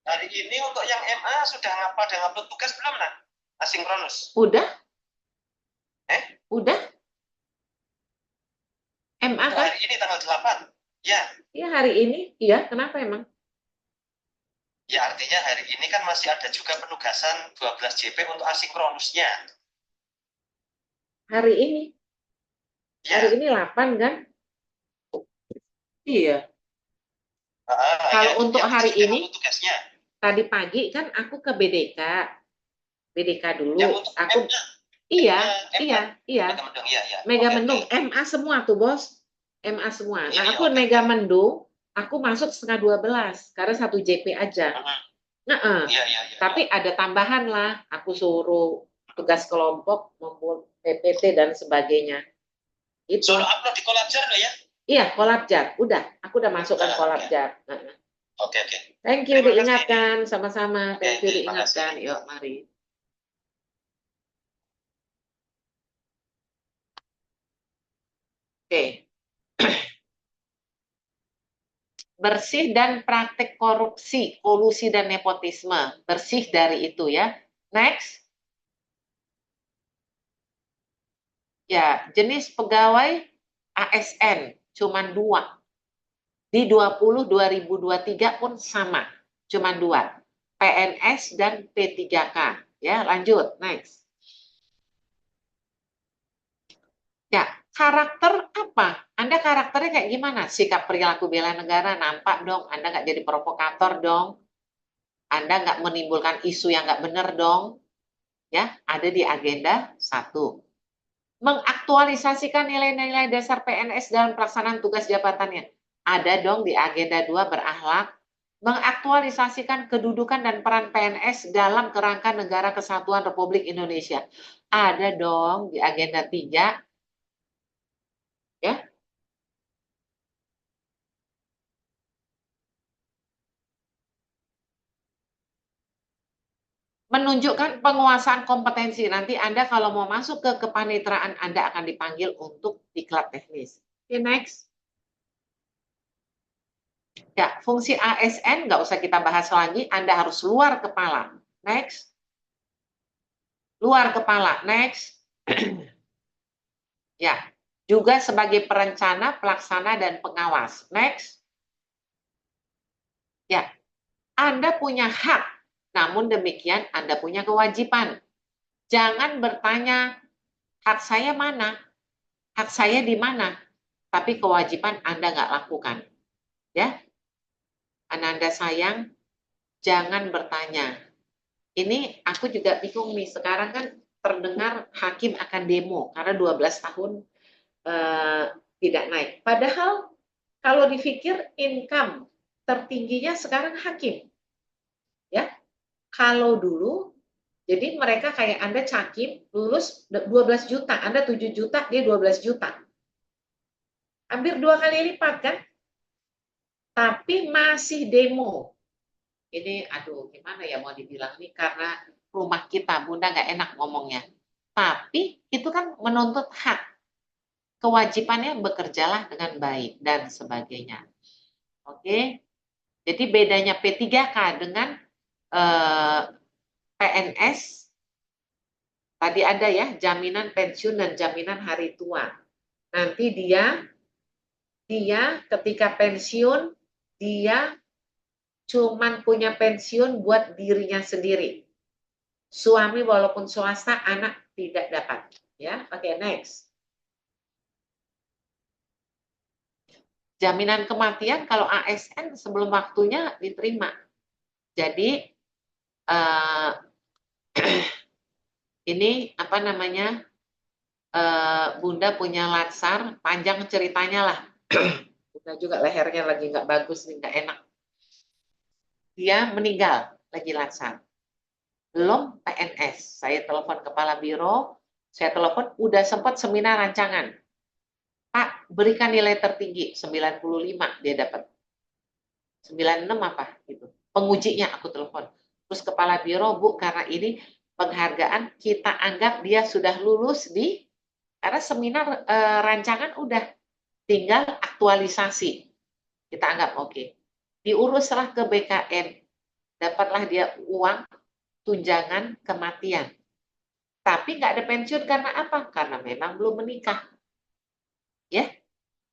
Hari ini untuk yang MA sudah pada ngupload tugas belum, Nak? Asinkronus. Udah? Udah? MA kan? Hari ini tanggal 8. Ya. Iya hari ini. Iya, kenapa emang? Ya artinya hari ini kan masih ada juga penugasan 12 JP untuk asinkronusnya. Hari ini? Ya. Hari ini 8 kan? Iya. Kalau Ya, untuk yang hari sudah ini, ngupload tugasnya. tadi pagi kan aku ke BDK. BDK dulu. Yang untuk Aku MA. iya, MA. iya, iya. Megamendung, iya, ya. Megamendung, Oke. MA semua tuh bos, MA semua. Iya, Nah iya, aku oke. Megamendung, aku masuk setengah 12 karena 1 JP aja. Nah, Iya, iya, iya. tapi ada tambahan lah, aku suruh tugas kelompok, membuat PPT dan sebagainya. Itu. Suruh upload di Kolabjar loh ya? Iya, Kolabjar, udah, aku udah masukkan Oke. Kolabjar. Oke, oke. Thank you, Terima kasih. diingatkan, sama-sama. Oke, Thank you, terima kasih. diingatkan. Yuk, mari. Oke. Bersih dan praktek korupsi, kolusi dan nepotisme. Bersih dari itu ya. Next. Ya, jenis pegawai ASN cuman 2. Di 2023 pun sama, cuman 2. PNS dan P3K. Ya, lanjut. Next. Ya, karakter apa? Anda karakternya kayak gimana? Sikap perilaku bela negara, nampak dong. Anda nggak jadi provokator dong. Anda nggak menimbulkan isu yang nggak benar dong. Ya, ada di agenda 1. Mengaktualisasikan nilai-nilai dasar PNS dalam pelaksanaan tugas jabatannya. Ada dong di agenda 2 berakhlak. Mengaktualisasikan kedudukan dan peran PNS dalam kerangka Negara Kesatuan Republik Indonesia. Ada dong di agenda 3. Ya. Menunjukkan penguasaan kompetensi. Nanti Anda kalau mau masuk ke kepaniteraan, Anda akan dipanggil untuk diklat teknis. Oke, next. Ya, fungsi ASN nggak usah kita bahas lagi. Anda harus luar kepala. Next. Luar kepala. Next. Ya, juga sebagai perencana, pelaksana, dan pengawas. Next. Ya, Anda punya hak. Namun demikian Anda punya kewajiban. Jangan bertanya, hak saya mana? Hak saya di mana? Tapi kewajiban Anda nggak lakukan. Ya, Ananda sayang, jangan bertanya. Ini aku juga bingung nih, sekarang kan terdengar hakim akan demo karena 12 tahun tidak naik. Padahal kalau dipikir income tertingginya sekarang hakim. Ya, kalau dulu, jadi mereka kayak Anda cakim, lulus 12 juta, Anda 7 juta, dia 12 juta. Hampir 2 kali lipat kan? Tapi masih demo. Ini aduh gimana ya mau dibilang nih, karena rumah kita Bunda nggak enak ngomongnya. Tapi itu kan menuntut hak. Kewajibannya bekerjalah dengan baik dan sebagainya. Oke. Jadi bedanya P3K dengan PNS tadi ada ya, jaminan pensiun dan jaminan hari tua. Nanti dia ketika pensiun dia cuman punya pensiun buat dirinya sendiri. Suami walaupun swasta, anak tidak dapat. Ya, oke, next. Jaminan kematian kalau ASN sebelum waktunya diterima. Jadi ini apa namanya? Bunda punya latsar, panjang ceritanya lah. Bunda juga lehernya lagi nggak bagus nih, nggak enak. Dia meninggal lagi latsar. Belum PNS. Saya telepon kepala biro, saya telepon udah sempat seminar rancangan. Pak, berikan nilai tertinggi 95 dia dapat. 96 apa gitu. Pengujinya aku telepon. Terus kepala biro, Bu, karena ini penghargaan kita anggap dia sudah lulus karena seminar rancangan udah tinggal aktualisasi. Kita anggap oke. Diuruslah ke BKN. Dapatlah dia uang tunjangan kematian. Tapi nggak ada pensiun karena apa? Karena memang belum menikah. Ya,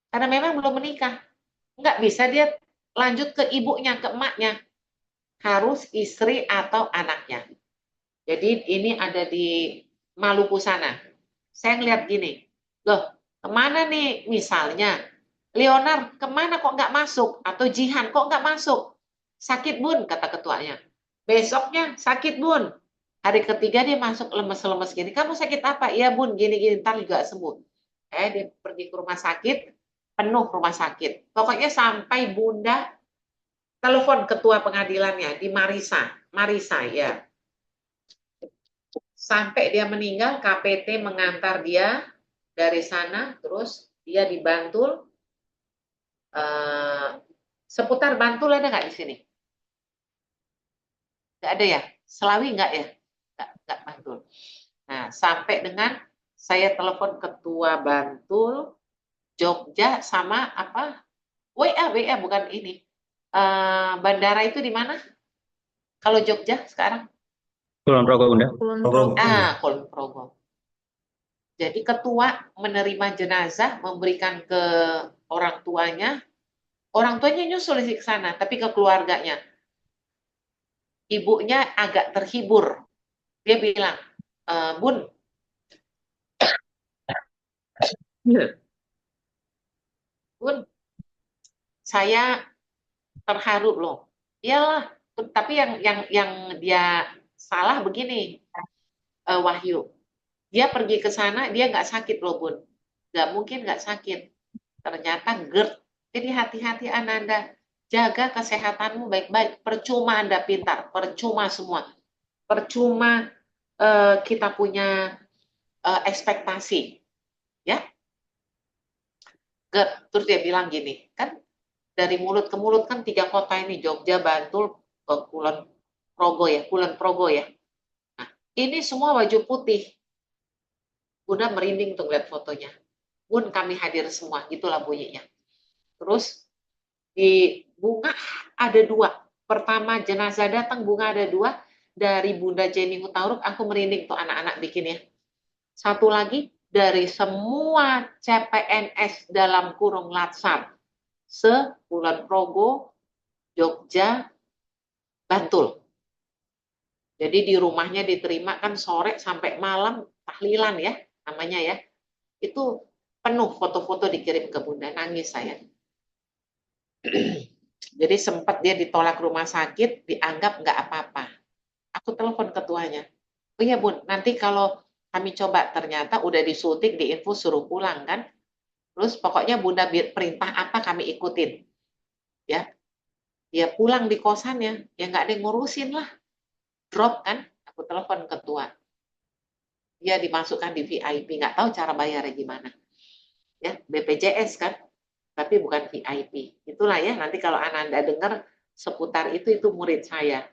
karena memang belum menikah. Nggak bisa dia lanjut ke ibunya, ke emaknya. Harus istri atau anaknya. Jadi ini ada di Maluku sana. Saya ngeliat gini, loh kemana nih misalnya Leonard kemana kok nggak masuk? Atau Jihan kok nggak masuk? Sakit bun, kata ketuanya. Besoknya sakit bun. Hari ketiga dia masuk lemes-lemes gini. Kamu sakit apa? Iya bun, gini-gini, ntar juga sembuh. Dia pergi ke rumah sakit, penuh rumah sakit. Pokoknya sampai bunda telepon ketua pengadilannya di Marisa ya. Sampai dia meninggal, KPT mengantar dia dari sana, terus dia di Bantul. Seputar Bantul ada nggak di sini? Nggak ada ya? Selawi nggak ya? Nggak Bantul. Nah, sampai dengan saya telepon ketua Bantul, Jogja sama apa? WA bukan ini. Bandara itu di mana? Kalau Jogja sekarang? Kulon Progo, Bunda. Kulon Progo. Kulon Progo. Jadi ketua menerima jenazah, memberikan ke orang tuanya nyusul ke sana, tapi ke keluarganya. Ibunya agak terhibur. Dia bilang, Bun, Bun, saya terharu loh. Iyalah, tapi yang dia salah begini, Wahyu. Dia pergi ke sana, dia nggak sakit loh Bun. Nggak mungkin nggak sakit. Ternyata GERD. Jadi hati-hati Ananda. Jaga kesehatanmu baik-baik. Percuma Anda pintar. Percuma semua. Percuma kita punya ekspektasi. Ya. GERD. Terus dia bilang gini. Kan dari mulut ke mulut kan 3 kota ini. Jogja, Bantul, Kulon Progo ya. Nah, ini semua baju putih. Bunda merinding tuh lihat fotonya. Bun, kami hadir semua, gitulah bunyinya. Terus di bunga ada 2. Pertama jenazah datang bunga ada 2 dari Bunda Jenny Hutauruk, aku merinding tuh anak-anak bikinnya. Satu lagi dari semua CPNS dalam kurung Latsar, se-Kulon Progo, Jogja, Bantul. Jadi di rumahnya diterima kan sore sampai malam tahlilan ya namanya ya. Itu penuh foto-foto dikirim ke Bunda, nangis saya. Jadi sempat dia ditolak rumah sakit, dianggap nggak apa-apa. Aku telepon ketuanya. Oh iya Bun, nanti kalau kami coba ternyata udah disuntik, diinfus suruh pulang kan. Terus pokoknya Bunda perintah apa kami ikutin. Ya, dia pulang di kosannya, ya nggak ada yang ngurusin lah. Drop kan, aku telepon ketua. Dia dimasukkan di VIP, nggak tahu cara bayarnya gimana. Ya, BPJS kan, tapi bukan VIP. Itulah ya, nanti kalau Ananda dengar seputar itu murid saya.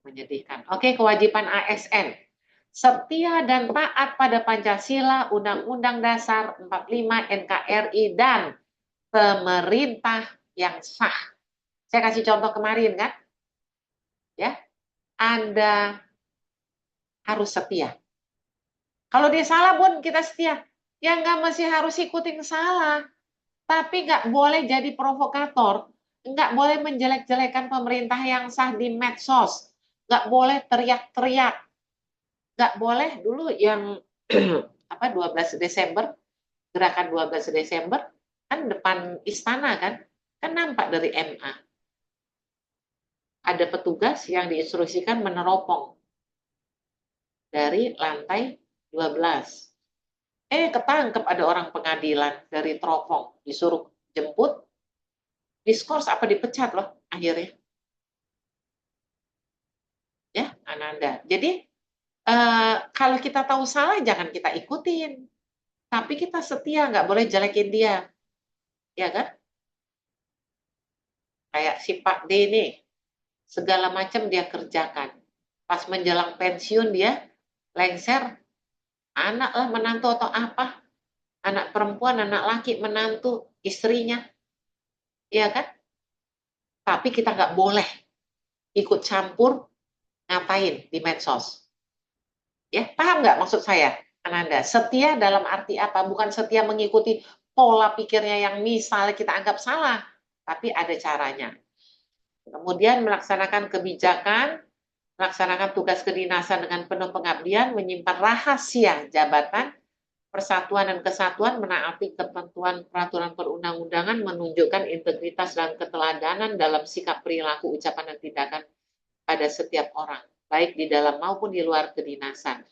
Menyedihkan. Oke, kewajiban ASN. Setia dan taat pada Pancasila, Undang-Undang Dasar 45, NKRI, dan pemerintah yang sah. Saya kasih contoh kemarin kan, ya, Anda harus setia. Kalau dia salah Bun, kita setia. Ya nggak mesti harus ikutin salah. Tapi nggak boleh jadi provokator. Nggak boleh menjelek-jelekan pemerintah yang sah di medsos. Nggak boleh teriak-teriak. Nggak boleh dulu yang 12 Desember, gerakan 12 Desember, kan depan istana kan nampak dari MA. Ada petugas yang diinstruksikan meneropong dari lantai 12. Ketangkep ada orang pengadilan dari teropong, disuruh jemput, diskors apa dipecat loh akhirnya. Ya, Ananda. Jadi kalau kita tahu salah jangan kita ikutin. Tapi kita setia, nggak boleh jelekin dia. Ya kan? Kayak si Pak D nih, segala macam dia kerjakan. Pas menjelang pensiun dia lengser, anak lah menantu atau apa, anak perempuan, anak laki, menantu, istrinya, ya kan? Tapi kita nggak boleh ikut campur ngapain di medsos. Ya, paham nggak maksud saya, Ananda? Setia dalam arti apa? Bukan setia mengikuti pola pikirnya yang misalnya kita anggap salah, tapi ada caranya. Kemudian melaksanakan kebijakan, melaksanakan tugas kedinasan dengan penuh pengabdian, menyimpan rahasia jabatan, persatuan dan kesatuan, menaati ketentuan peraturan perundang-undangan, menunjukkan integritas dan keteladanan dalam sikap perilaku, ucapan, dan tindakan pada setiap orang, baik di dalam maupun di luar kedinasan.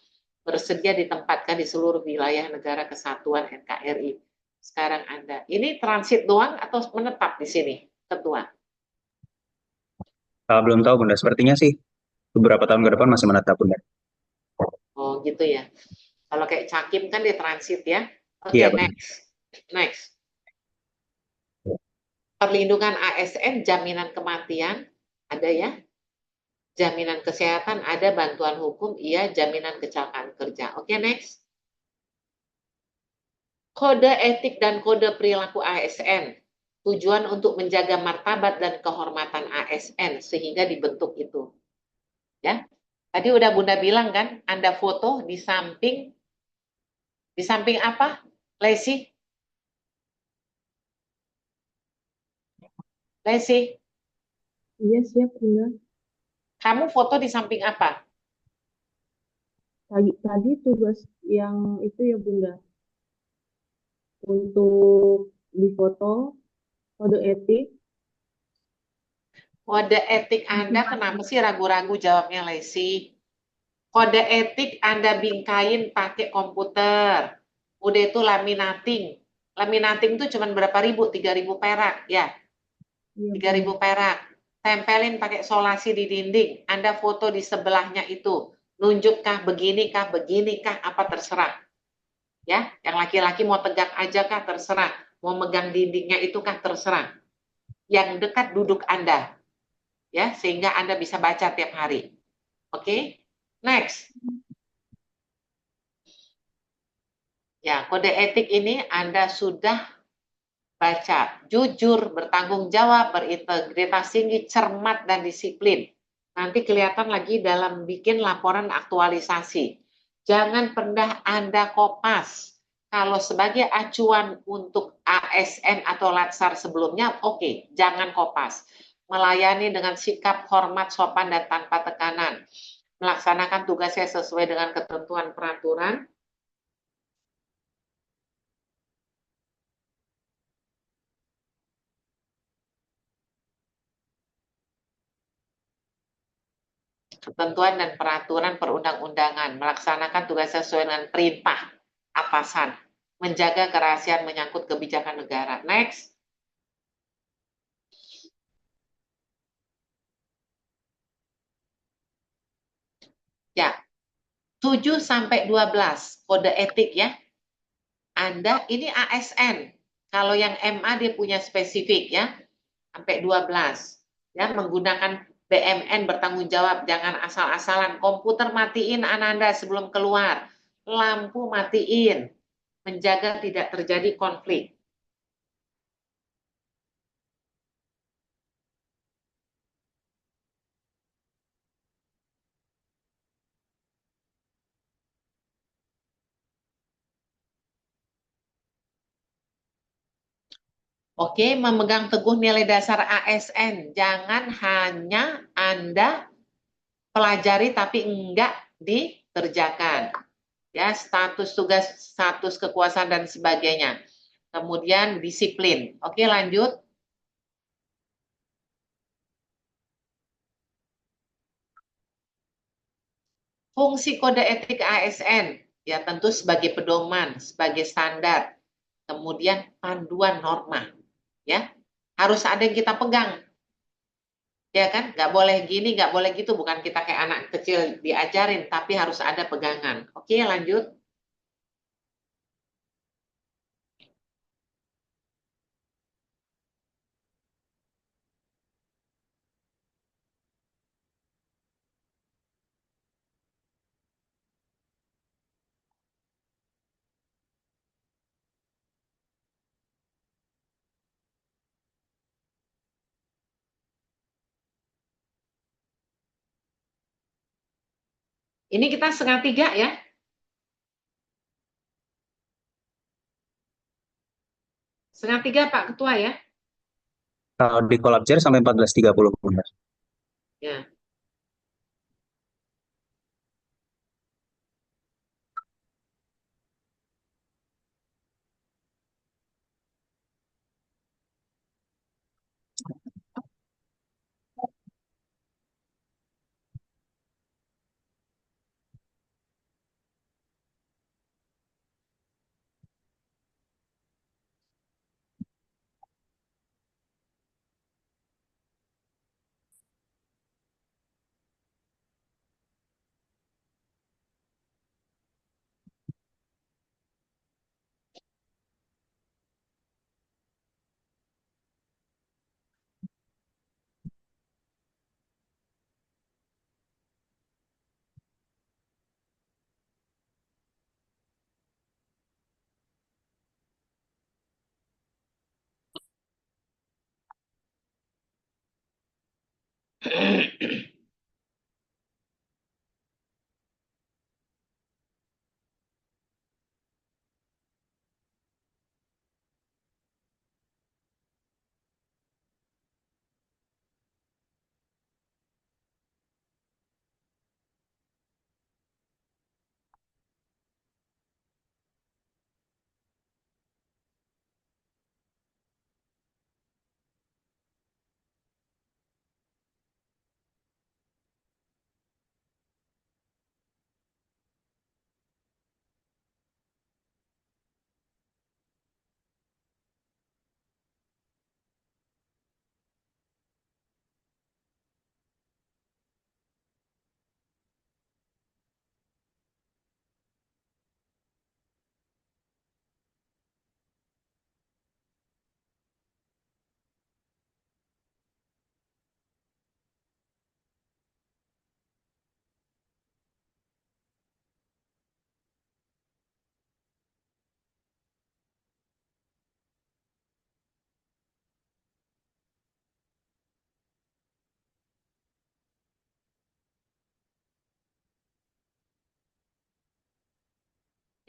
Bersedia ditempatkan di seluruh wilayah negara kesatuan NKRI. Sekarang Anda, ini transit doang atau menetap di sini, Ketua? Belum tahu Bunda, sepertinya sih beberapa tahun ke depan masih menetap Bunda. Oh gitu ya. Kalau kayak Cakim kan dia transit ya. Oke, Iya Bunda. next. Perlindungan ASN, jaminan kematian, ada ya. Jaminan kesehatan, ada. Bantuan hukum, iya. Jaminan kecelakaan kerja. Oke, next. Kode etik dan kode perilaku ASN. Tujuan untuk menjaga martabat dan kehormatan ASN sehingga dibentuk itu. Ya. Tadi udah Bunda bilang kan, Anda foto di samping apa? Lesi? Lesi, Iya, siap, Bunda. kamu foto di samping apa? Tadi tugas yang itu ya, Bunda. Untuk difoto kode etik. Kode etik Anda kenapa sih ragu-ragu jawabnya Lesi? Kode etik Anda bingkain pakai komputer. Udah itu laminating. Laminating itu cuma berapa ribu? 3.000 perak, ya. 3.000 perak. Tempelin pakai solasi di dinding. Anda foto di sebelahnya itu. Nunjukkah beginikah, beginikah, apa terserah. Ya, yang laki-laki mau tegak aja kah terserah. Mau megang dindingnya itu kah terserah. Yang dekat duduk Anda. Ya, sehingga Anda bisa baca tiap hari. Oke? Next. Ya, kode etik ini Anda sudah baca. Jujur, bertanggung jawab, berintegritas tinggi, cermat, dan disiplin. Nanti kelihatan lagi dalam bikin laporan aktualisasi. Jangan pernah Anda kopas. Kalau sebagai acuan untuk ASN atau latsar sebelumnya, oke, jangan kopas. Melayani dengan sikap hormat, sopan, dan tanpa tekanan. Melaksanakan tugasnya sesuai dengan ketentuan peraturan. Ketentuan dan peraturan perundang-undangan, melaksanakan tugas sesuai dengan perintah atasan, menjaga kerahasiaan menyangkut kebijakan negara. Next. Ya, 7 sampai 12 kode etik ya. Anda ini ASN. Kalau yang MA dia punya spesifik ya. Sampai 12. Ya, menggunakan BMN bertanggung jawab, jangan asal-asalan. Komputer matiin Ananda sebelum keluar. Lampu matiin. Menjaga tidak terjadi konflik. Oke, memegang teguh nilai dasar ASN. Jangan hanya Anda pelajari tapi enggak dikerjakan. Ya, status tugas, status kekuasaan dan sebagainya. Kemudian disiplin. Oke, lanjut. Fungsi kode etik ASN ya tentu sebagai pedoman, sebagai standar. Kemudian panduan norma. Ya, harus ada yang kita pegang. Ya kan, nggak boleh gini, nggak boleh gitu, bukan kita kayak anak kecil diajarin, tapi harus ada pegangan. Oke, lanjut. Ini kita 2:30 ya. Setengah 3 Pak Ketua ya. Kalau di Collab Share sampai 14.30 Bunda. Ya.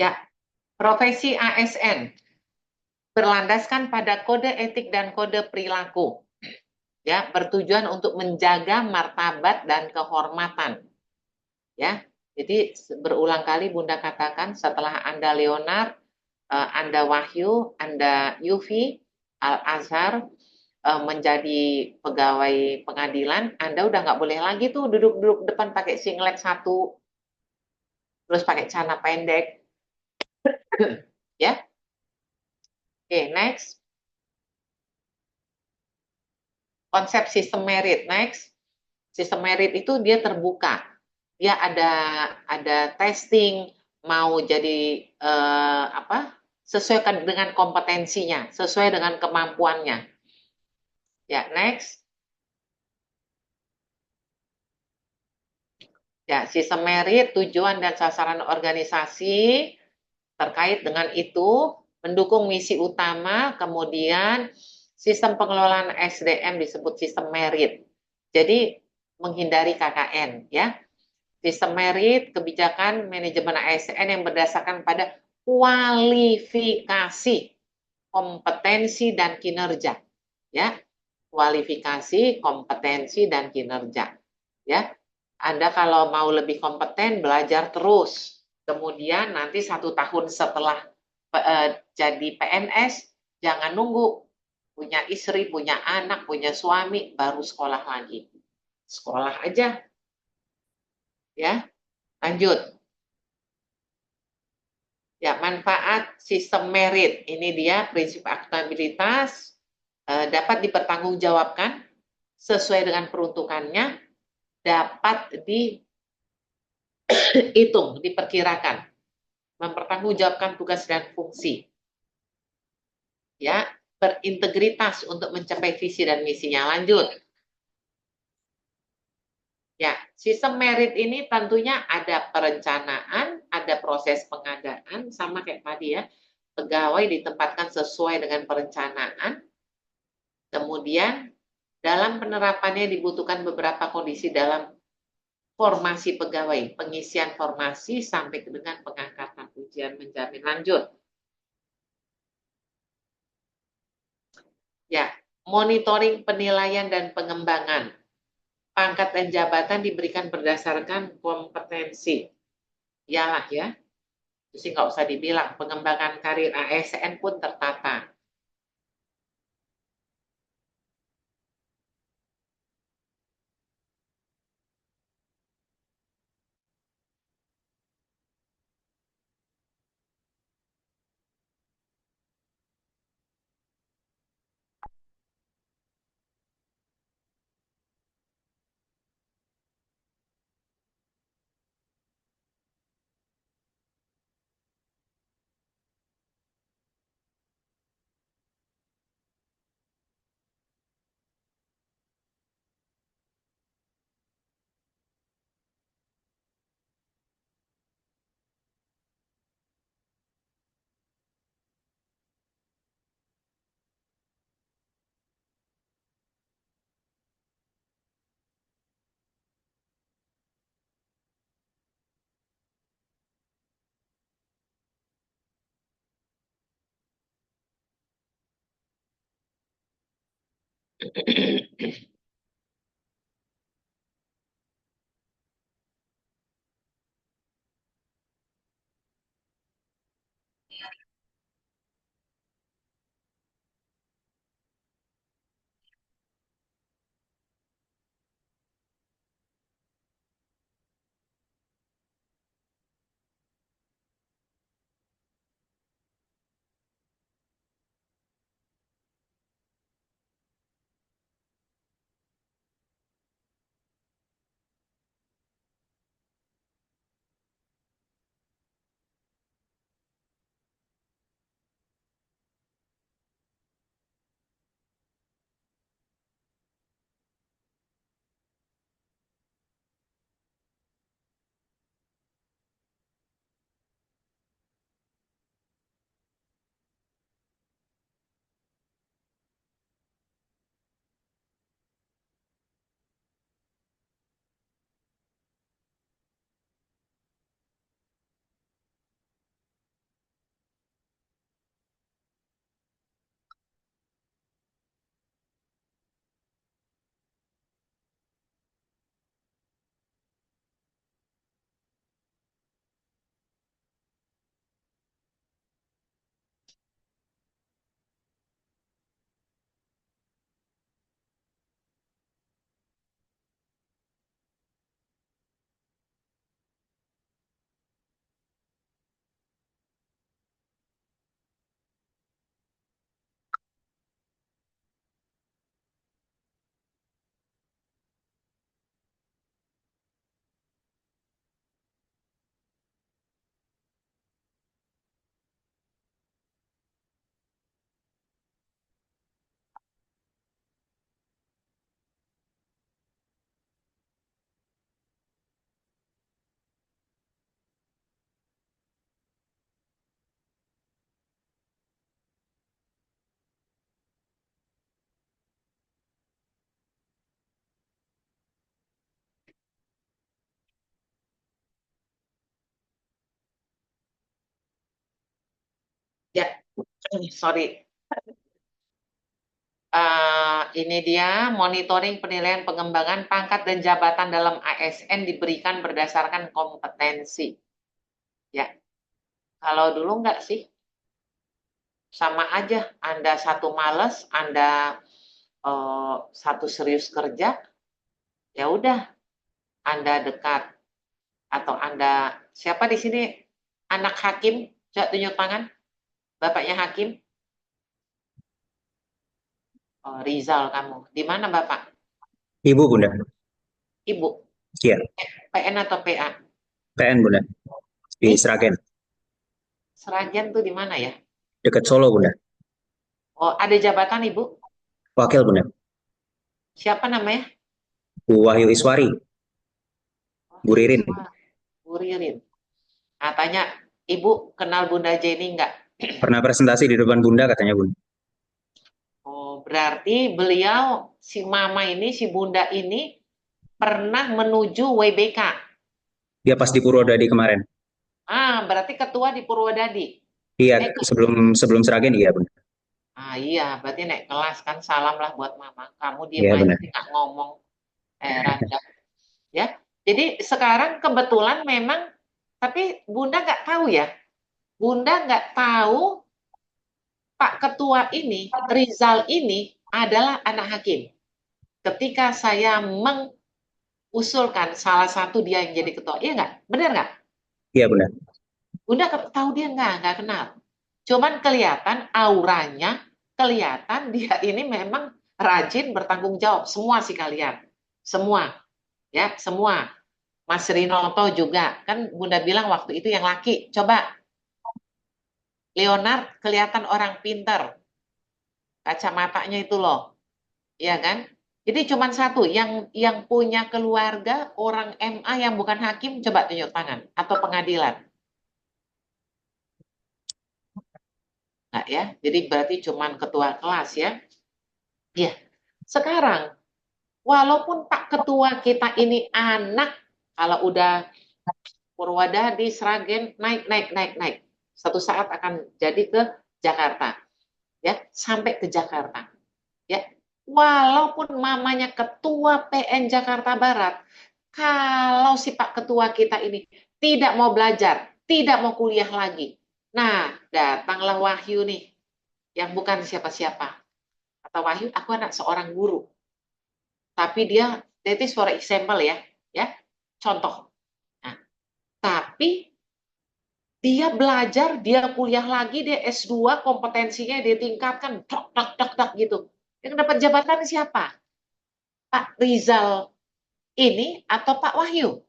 Ya, profesi ASN berlandaskan pada kode etik dan kode perilaku. Ya, bertujuan untuk menjaga martabat dan kehormatan. Ya, jadi berulang kali Bunda katakan setelah Anda Leonard, Anda Wahyu, Anda Yufi, Al-Azhar menjadi pegawai pengadilan, Anda udah nggak boleh lagi tuh duduk-duduk depan pakai singlet satu, terus pakai celana pendek. Ya, oke, next. Konsep sistem merit, next. Sistem merit itu dia terbuka. Dia ada testing, mau jadi sesuai dengan kompetensinya, sesuai dengan kemampuannya. Ya, next. Ya, sistem merit, tujuan dan sasaran organisasi terkait dengan itu, mendukung misi utama, kemudian sistem pengelolaan SDM disebut sistem merit. Jadi menghindari KKN, ya. Sistem merit, kebijakan manajemen ASN yang berdasarkan pada kualifikasi, kompetensi dan kinerja, ya. Kualifikasi, kompetensi dan kinerja, ya. Anda kalau mau lebih kompeten, belajar terus. Kemudian nanti 1 tahun setelah jadi PNS, jangan nunggu punya istri, punya anak, punya suami, baru sekolah lagi. Sekolah aja. Ya, lanjut. Ya, manfaat sistem merit. Ini dia prinsip akuntabilitas dapat dipertanggungjawabkan sesuai dengan peruntukannya, dapat dihitung, diperkirakan, mempertanggungjawabkan tugas dan fungsi. Ya, berintegritas untuk mencapai visi dan misinya. Lanjut. Ya, sistem merit ini tentunya ada perencanaan, ada proses pengadaan, sama kayak tadi ya, pegawai ditempatkan sesuai dengan perencanaan. Kemudian dalam penerapannya dibutuhkan beberapa kondisi dalam formasi pegawai, pengisian formasi sampai dengan pengangkatan ujian menjamin lanjut. Ya, monitoring penilaian dan pengembangan. Pangkat dan jabatan diberikan berdasarkan kompetensi. Iyalah ya, jadi nggak usah dibilang, pengembangan karir ASN pun tertata. Ya, sorry. Ini dia monitoring penilaian pengembangan pangkat dan jabatan dalam ASN diberikan berdasarkan kompetensi. Ya, kalau dulu enggak sih, sama aja. Anda satu males, Anda satu serius kerja, ya udah, Anda dekat atau Anda siapa di sini anak hakim? Coba tunjuk tangan, bapaknya hakim. Oh, Rizal kamu. Di mana Bapak? Ibu, Bunda. Ibu. Iya, PN atau PA? PN, Bunda. Di Sragen, Seragen tuh di mana ya? dekat Solo, Bunda. Oh, ada jabatan Ibu? Wakil, Bunda. Siapa namanya? Bu Wahyu Iswari, Bu Ririn. Bu Ririn. Nah, tanya, Ibu kenal Bunda Jenny enggak? Pernah presentasi di depan Bunda katanya, Bunda. Oh, berarti beliau, si Mama ini, si Bunda ini pernah menuju WBK. Dia pas di Purwodadi kemarin. Berarti ketua di Purwodadi. Iya, sebelum Sragen, iya Bunda. Iya, berarti naik kelas kan, salam lah buat mama. Kamu diem Iya aja benar. nggak ngomong. Randap. Ya, jadi sekarang kebetulan memang, tapi Bunda nggak tahu ya. Bunda nggak tahu Pak Ketua ini, Rizal ini adalah anak hakim. Ketika saya mengusulkan salah satu dia yang jadi ketua, iya nggak? Benar nggak? Iya benar. Bunda tahu dia nggak kenal. Cuman kelihatan auranya, kelihatan dia ini memang rajin bertanggung jawab. Semua sih kalian, semua, ya semua. Mas Rinoto juga, kan Bunda bilang waktu itu yang laki. Coba, Leonard kelihatan orang pinter, kacamatanya itu loh, ya kan? Jadi cuma satu yang punya keluarga orang MA yang bukan hakim, coba tunjuk tangan atau pengadilan. Nah, ya, jadi berarti cuma ketua kelas ya. Ya, sekarang walaupun Pak Ketua kita ini anak, kalau udah Purwodadi, Sragen, naik. Satu saat akan jadi ke Jakarta, ya, sampai ke Jakarta, ya. Walaupun mamanya Ketua PN Jakarta Barat, kalau si Pak Ketua kita ini tidak mau belajar, tidak mau kuliah lagi, nah datanglah Wahyu nih, yang bukan siapa-siapa. Kata Wahyu, aku anak seorang guru, tapi dia, that is for example ya, contoh. Nah, tapi dia belajar, dia kuliah lagi, dia S2, kompetensinya dia tingkatkan, dak gitu. Yang dapat jabatan siapa? Pak Rizal ini atau Pak Wahyu?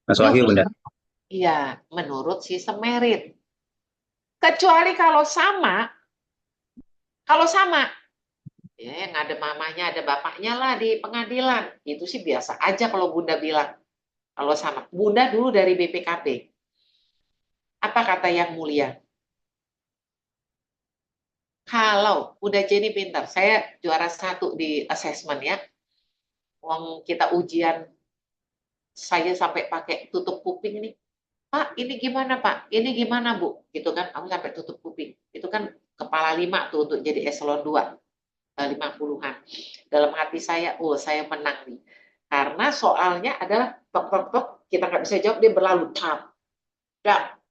Mas Wahyu Bunda. Iya, menurut sistem merit. Kecuali kalau sama, ya yang ada mamanya, ada bapaknya lah di pengadilan. Itu sih biasa aja kalau Bunda bilang. Kalau sama. Bunda dulu dari BPKB. Apa kata Yang Mulia? Kalau udah jadi pintar, saya juara 1 di assessment ya. Wong kita ujian, saya sampai pakai tutup kuping nih. Pak, ini gimana Pak? Ini gimana Bu? Gitu kan, kamu sampai tutup kuping. Itu kan kepala 5 tuh untuk jadi eselon 2. 50-an. Dalam hati saya, saya menang nih. Karena soalnya adalah tok, kita nggak bisa jawab, dia berlalu.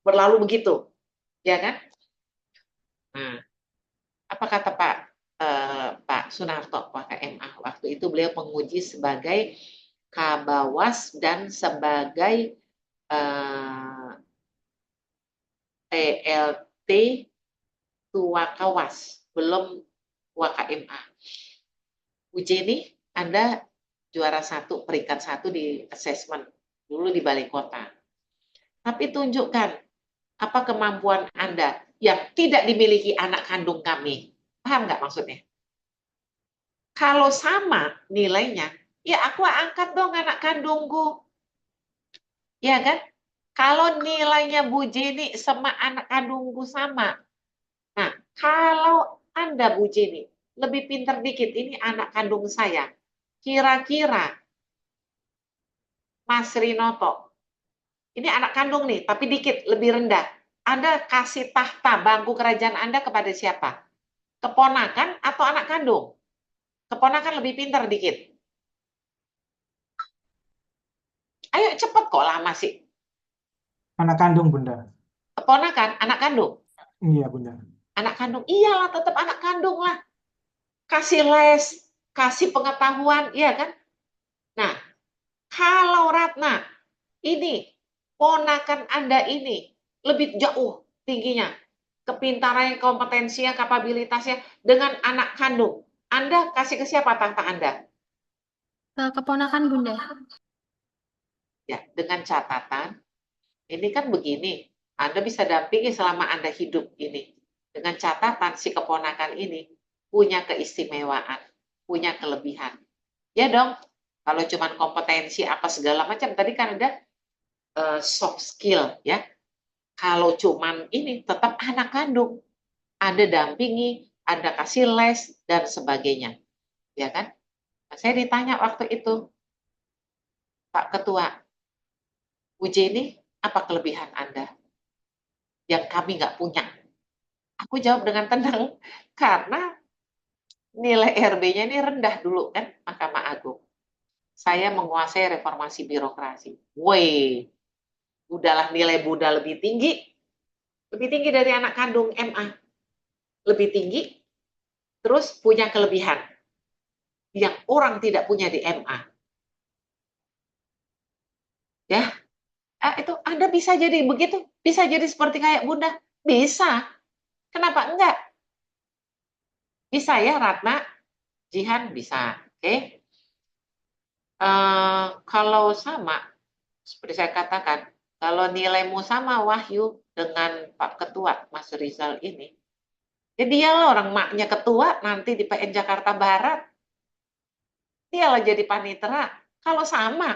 Berlalu begitu. Ya kan? Nah, apa kata Pak Sunarto, Pak KMA? Waktu itu beliau menguji sebagai Kabawas dan sebagai TLT Tua Kawas, belum WKMA. Uji ini Anda juara 1, peringkat 1 di assessment dulu di balai kota. Tapi tunjukkan apa kemampuan Anda yang tidak dimiliki anak kandung kami. Paham nggak maksudnya? Kalau sama nilainya, ya aku angkat dong anak kandungku. Ya kan? Kalau nilainya Bu Jenny sama anak kandungku sama. Nah, kalau Anda Bu Jenny lebih pintar dikit, ini anak kandung saya. Kira-kira Mas Rinoto, ini anak kandung nih, tapi dikit, lebih rendah. Anda kasih tahta bangku kerajaan Anda kepada siapa? Keponakan atau anak kandung? Keponakan lebih pintar dikit. Ayo cepet kok lama sih. Anak kandung, Bunda. Keponakan, anak kandung? Iya, Bunda. Anak kandung, iyalah tetap anak kandung lah. Kasih les, kasih pengetahuan, iya kan? Nah, kalau Ratna, ini, ponakan Anda ini, lebih jauh tingginya. Kepintaran, kompetensinya, kapabilitasnya, dengan anak kandung. Anda kasih ke siapa tahta Anda? Keponakan Bunda. Ya, dengan catatan, ini kan begini, Anda bisa dampingi selama Anda hidup ini. Dengan catatan si keponakan ini punya keistimewaan, punya kelebihan. Ya dong, kalau cuma kompetensi apa segala macam, tadi kan ada soft skill ya. Kalau cuman ini tetap anak kandung, Anda dampingi, Anda kasih les dan sebagainya. ya kan? Nah, saya ditanya waktu itu, Pak Ketua, uji ini apa kelebihan Anda yang kami nggak punya? Aku jawab dengan tenang, karena nilai RB-nya ini rendah dulu kan, Mahkamah Agung. Saya menguasai reformasi birokrasi. Woi, udahlah nilai Bunda lebih tinggi dari anak kandung MA, lebih tinggi, terus punya kelebihan yang orang tidak punya di MA. Ya, itu Anda bisa jadi begitu, bisa jadi seperti kayak Bunda, bisa. Kenapa enggak? Bisa ya, Ratna, Jihan bisa. Oke. Kalau sama, seperti saya katakan, kalau nilaimu sama Wahyu dengan Pak Ketua Mas Rizal ini, ya dialah orang maknya ketua nanti di PN Jakarta Barat. Dialah jadi panitera. Kalau sama.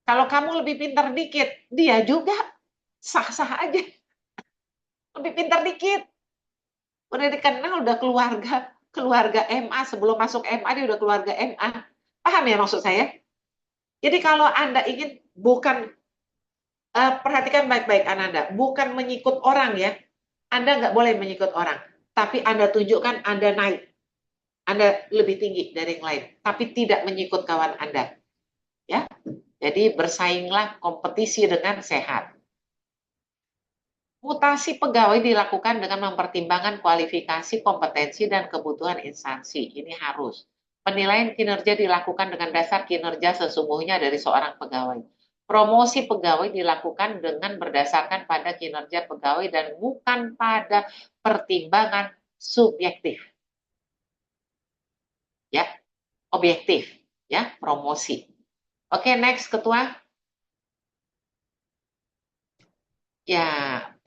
Kalau kamu lebih pintar dikit, dia juga sah-sah aja. Lebih pintar dikit. Udah dikenal, udah keluarga MA. Sebelum masuk MA, dia udah keluarga MA. Paham ya maksud saya? Jadi kalau Anda ingin, bukan, perhatikan baik-baik Ananda, bukan menyikut orang ya. Anda nggak boleh menyikut orang. Tapi Anda tunjukkan Anda naik. Anda lebih tinggi dari yang lain. Tapi tidak menyikut kawan Anda. Ya. Jadi bersainglah, kompetisi dengan sehat. Mutasi pegawai dilakukan dengan mempertimbangkan kualifikasi, kompetensi, dan kebutuhan instansi. Ini harus. Penilaian kinerja dilakukan dengan dasar kinerja sesungguhnya dari seorang pegawai. Promosi pegawai dilakukan dengan berdasarkan pada kinerja pegawai dan bukan pada pertimbangan subjektif. Ya, objektif. Ya, promosi. Oke, next, Ketua. Ya,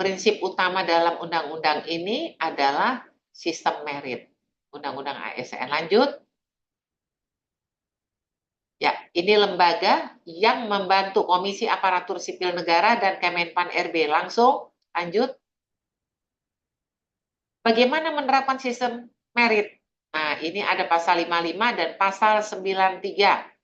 prinsip utama dalam undang-undang ini adalah sistem merit. Undang-undang ASN. Lanjut. Ya, ini lembaga yang membantu Komisi Aparatur Sipil Negara dan Kemenpan RB. Langsung, lanjut. Bagaimana menerapkan sistem merit? Nah, ini ada pasal 55 dan pasal 93.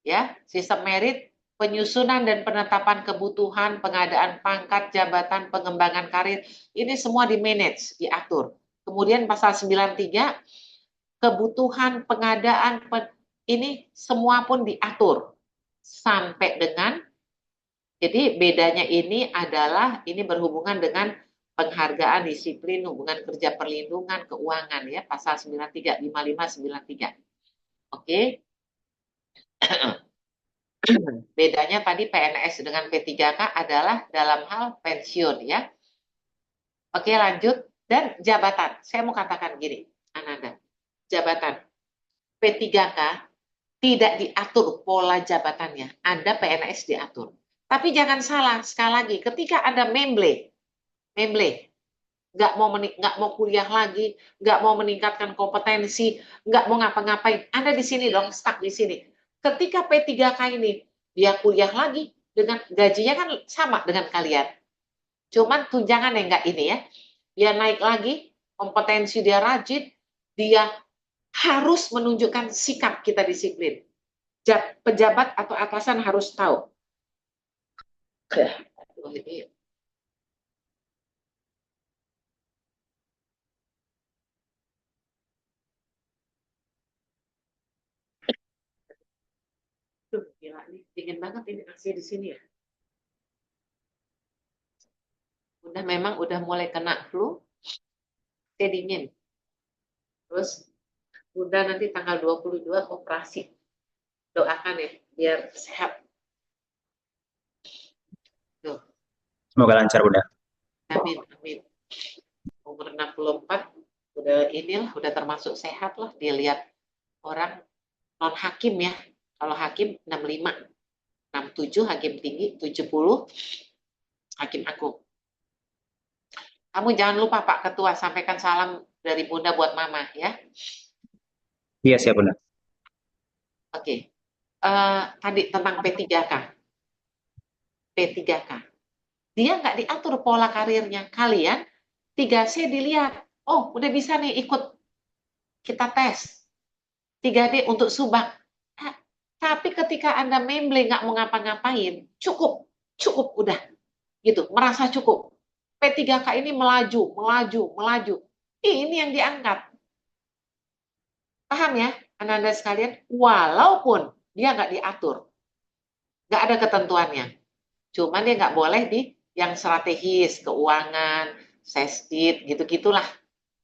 Ya, sistem merit, penyusunan dan penetapan kebutuhan, pengadaan pangkat, jabatan, pengembangan karir, ini semua di-manage, diatur. Kemudian pasal 93, kebutuhan, pengadaan, ini semua pun diatur. Sampai dengan, jadi bedanya ini adalah, ini berhubungan dengan penghargaan, disiplin, hubungan kerja perlindungan, keuangan, ya, pasal 93, 55, 93. Oke. Bedanya tadi PNS dengan P3K adalah dalam hal pensiun, ya. Oke, lanjut. Dan jabatan. Saya mau katakan gini, Ananda. Jabatan. P3K tidak diatur pola jabatannya. Anda PNS diatur. Tapi jangan salah, sekali lagi, ketika Anda memble, nggak mau kuliah lagi, nggak mau meningkatkan kompetensi, nggak mau ngapa-ngapain, Anda di sini dong, stuck di sini. Ketika P3K ini, dia kuliah lagi, dengan gajinya kan sama dengan kalian. Cuman tunjangan yang nggak ini ya. Dia naik lagi, kompetensi dia rajin, dia harus menunjukkan sikap kita disiplin. Pejabat atau atasan harus tahu. Ini gila nih, dingin banget ini AC di sini ya. Memang udah mulai kena flu, saya dingin. Terus Bunda nanti tanggal 22 operasi. Doakan ya, biar sehat. Tuh. Semoga lancar, Bunda. Amin, amin. Umur 64, udah termasuk sehat lah. Dilihat orang non hakim ya. Kalau hakim 65, 67 hakim tinggi, 70 hakim agung. Kamu jangan lupa Pak Ketua, sampaikan salam dari Bunda buat Mama ya. Iya, siap Bunda. Oke. Tadi tentang P3K. P3K. Dia nggak diatur pola karirnya. Kalian 3C dilihat. Oh, udah bisa nih ikut kita tes. 3D untuk subak. Tapi ketika Anda memble nggak mau ngapa-ngapain, cukup udah gitu, merasa cukup. P3K ini melaju. Ini yang diangkat. Paham ya, Anda sekalian? Walaupun dia nggak diatur, nggak ada ketentuannya. Cuman dia nggak boleh di yang strategis, keuangan, sesdit, gitu-gitulah.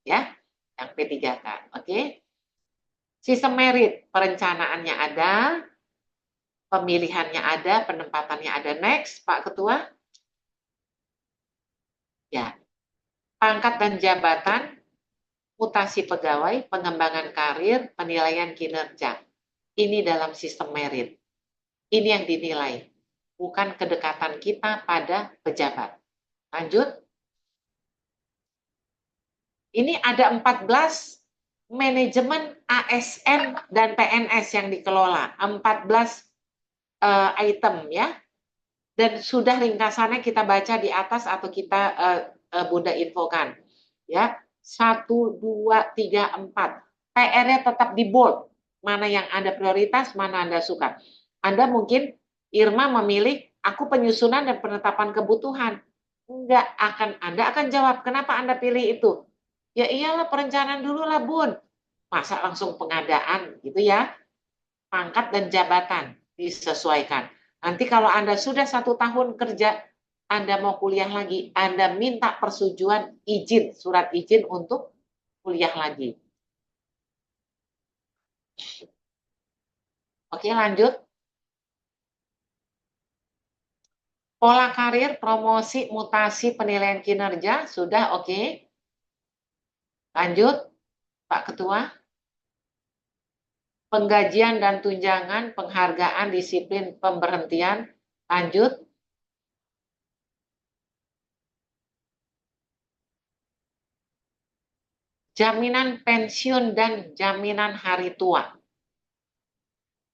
Ya, yang P3K. Oke? Sistem merit, perencanaannya ada, pemilihannya ada, penempatannya ada. Next, Pak Ketua. Ya, pangkat dan jabatan, mutasi pegawai, pengembangan karir, penilaian kinerja. Ini dalam sistem merit. Ini yang dinilai, bukan kedekatan kita pada pejabat. Lanjut. Ini ada 14 manajemen ASN dan PNS yang dikelola. 14 item ya. Dan sudah ringkasannya kita baca di atas atau kita Bunda infokan. Ya, 1, 2, 3, 4. PR-nya tetap di bold. Mana yang Anda prioritas, mana Anda suka. Anda mungkin, Irma memilih, aku penyusunan dan penetapan kebutuhan. Anda akan jawab, kenapa Anda pilih itu? Ya iyalah, perencanaan dulu lah Bun. Masa langsung pengadaan gitu ya. Pangkat dan jabatan disesuaikan. Nanti kalau Anda sudah 1 tahun kerja, Anda mau kuliah lagi, Anda minta persetujuan izin, surat izin untuk kuliah lagi. Oke, lanjut. Pola karir, promosi, mutasi, penilaian kinerja, sudah oke. Lanjut, Pak Ketua. Penggajian dan tunjangan, penghargaan, disiplin, pemberhentian, lanjut. Jaminan pensiun dan jaminan hari tua.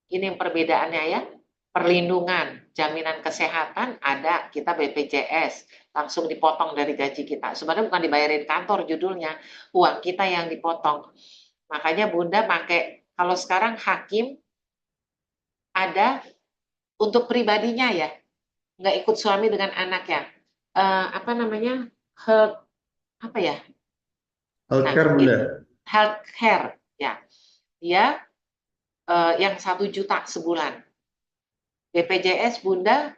Ini perbedaannya ya. Perlindungan, jaminan kesehatan ada, kita BPJS, langsung dipotong dari gaji kita. Sebenarnya bukan dibayarin kantor judulnya, uang kita yang dipotong. Makanya Bunda pakai, kalau sekarang hakim ada untuk pribadinya ya, nggak ikut suami dengan anak ya. Apa namanya? Apa ya? Healthcare Bunda. Healthcare ya. Dia yang 1 juta sebulan. BPJS Bunda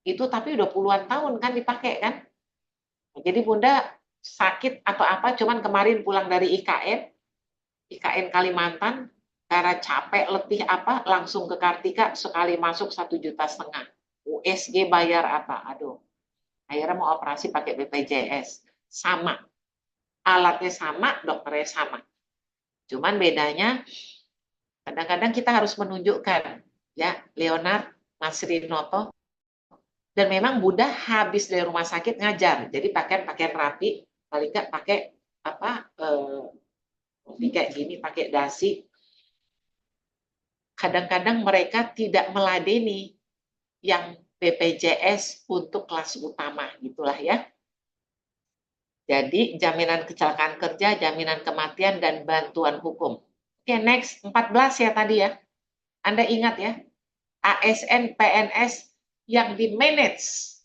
itu tapi udah puluhan tahun kan dipakai kan. Jadi Bunda sakit atau apa, cuman kemarin pulang dari IKN Kalimantan, karena capek, letih apa, langsung ke Kartika, sekali masuk 1,5 juta. USG bayar apa, aduh. Akhirnya mau operasi pakai BPJS. Sama. Alatnya sama, dokternya sama. Cuman bedanya, kadang-kadang kita harus menunjukkan, ya, Leonard, Mas Rinoto, dan memang Bunda habis dari rumah sakit ngajar, jadi pakaian rapi, paling nggak pakai apa, kayak gini, pakai dasi. Kadang-kadang mereka tidak meladeni yang BPJS untuk kelas utama, gitulah ya. Jadi jaminan kecelakaan kerja, jaminan kematian, dan bantuan hukum. Oke, next, 14 ya tadi ya. Anda ingat ya, ASN, PNS yang di-manage.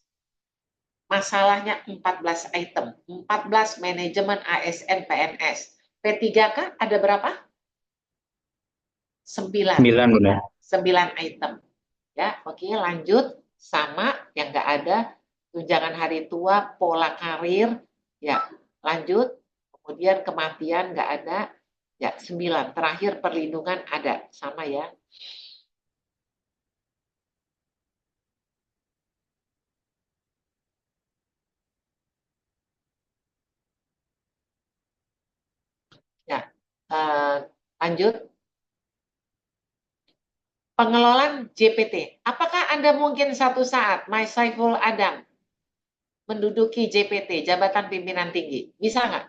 Masalahnya 14 item, 14 manajemen ASN, PNS. P3K ada berapa? 9. 9 Bunda. 9 item. Ya, oke, lanjut. Sama yang nggak ada, tunjangan hari tua, pola karir, ya, lanjut. Kemudian kematian nggak ada, ya, 9. Terakhir perlindungan ada, sama ya. Ya, lanjut. Pengelolaan JPT. Apakah Anda mungkin satu saat, Mas Saiful Adam, menduduki JPT, Jabatan Pimpinan Tinggi? Bisa nggak?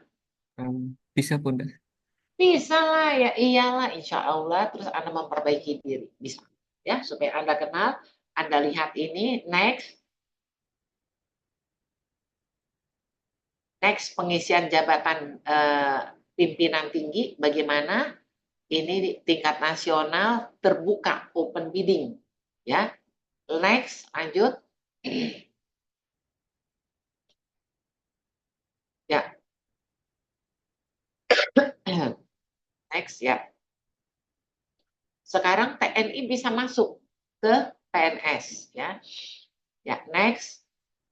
Bisa Bunda. Bisa lah, ya iyalah, insya Allah. Terus Anda memperbaiki diri. Bisa. Ya, supaya Anda kenal, Anda lihat ini. Next. Next, pengisian jabatan pimpinan tinggi, bagaimana ini di tingkat nasional terbuka open bidding, ya. Next, lanjut. Ya. Next, ya. Sekarang TNI bisa masuk ke PNS, ya. Ya, next.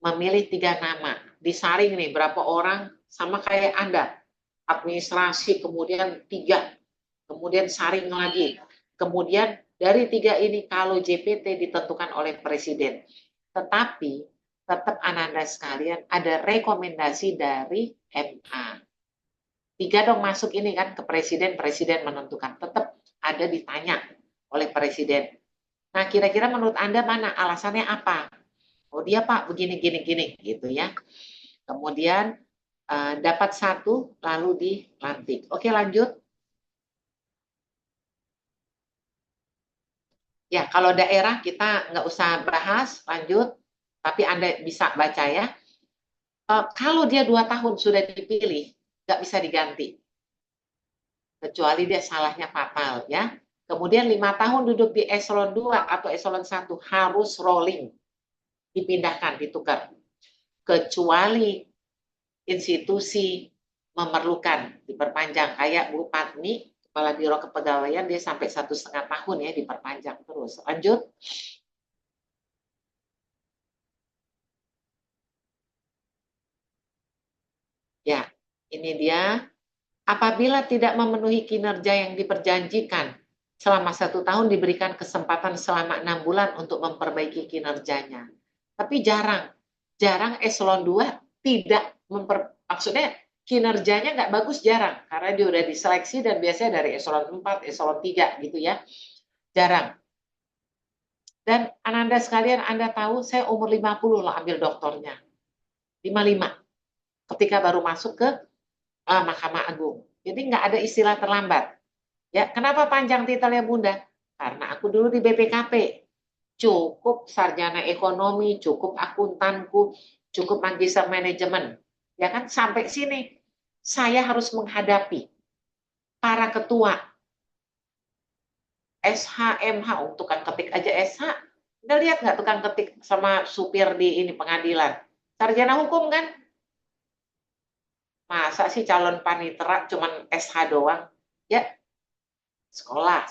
Memilih 3 nama. Disaring nih berapa orang, sama kayak Anda. Administrasi, kemudian 3. Kemudian saring lagi. Kemudian dari 3 ini kalau JPT ditentukan oleh Presiden. Tetapi tetap Ananda sekalian ada rekomendasi dari MA. 3 dong masuk ini kan ke Presiden, Presiden menentukan. Tetap ada ditanya oleh Presiden. Nah, kira-kira menurut Anda mana? Alasannya apa? Oh, dia Pak begini gini gitu ya. Kemudian dapat 1 lalu dilantik. Oke, lanjut. Ya, kalau daerah kita nggak usah bahas, lanjut. Tapi Anda bisa baca ya. Kalau dia 2 tahun sudah dipilih, nggak bisa diganti. Kecuali dia salahnya fatal ya. Kemudian 5 tahun duduk di eselon 2 atau eselon 1 harus rolling. Dipindahkan, ditukar. Kecuali institusi memerlukan diperpanjang. Kayak Bu Patmi, Kepala Biro Kepegawaian, dia sampai 1,5 tahun ya diperpanjang terus. Lanjut. Ya, ini dia. Apabila tidak memenuhi kinerja yang diperjanjikan, selama 1 tahun diberikan kesempatan selama 6 bulan untuk memperbaiki kinerjanya. Tapi jarang eselon 2 tidak maksudnya kinerjanya nggak bagus, jarang. Karena dia udah diseleksi dan biasanya dari eselon 4, eselon 3 gitu ya. Jarang. Dan Ananda sekalian, Anda tahu saya umur 50 lah ambil doktornya. 55. Ketika baru masuk ke Mahkamah Agung. Jadi nggak ada istilah terlambat. Ya, kenapa panjang titelnya Bunda? Karena aku dulu di BPKP. Cukup sarjana ekonomi, cukup akuntanku, cukup magister manajemen. Ya kan, sampai sini saya harus menghadapi para ketua SH, MH, tukang ketik aja SH. Udah lihat nggak tukang ketik sama supir di ini pengadilan? Sarjana hukum kan? Masa sih calon panitera cuman SH doang? Ya, sekolah.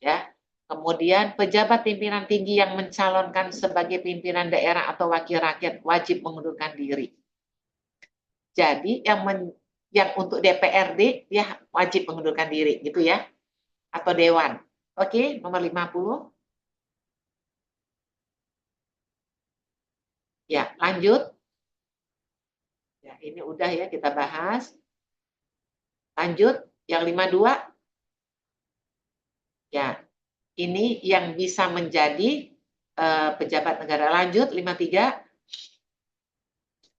Ya. Kemudian pejabat pimpinan tinggi yang mencalonkan sebagai pimpinan daerah atau wakil rakyat wajib mengundurkan diri. Jadi yang untuk DPRD ya wajib mengundurkan diri gitu ya. Atau dewan. Oke, nomor 50. Ya, lanjut. Ya, ini udah ya kita bahas. Lanjut, yang 52. Ya, ini yang bisa menjadi pejabat negara. Lanjut, 53.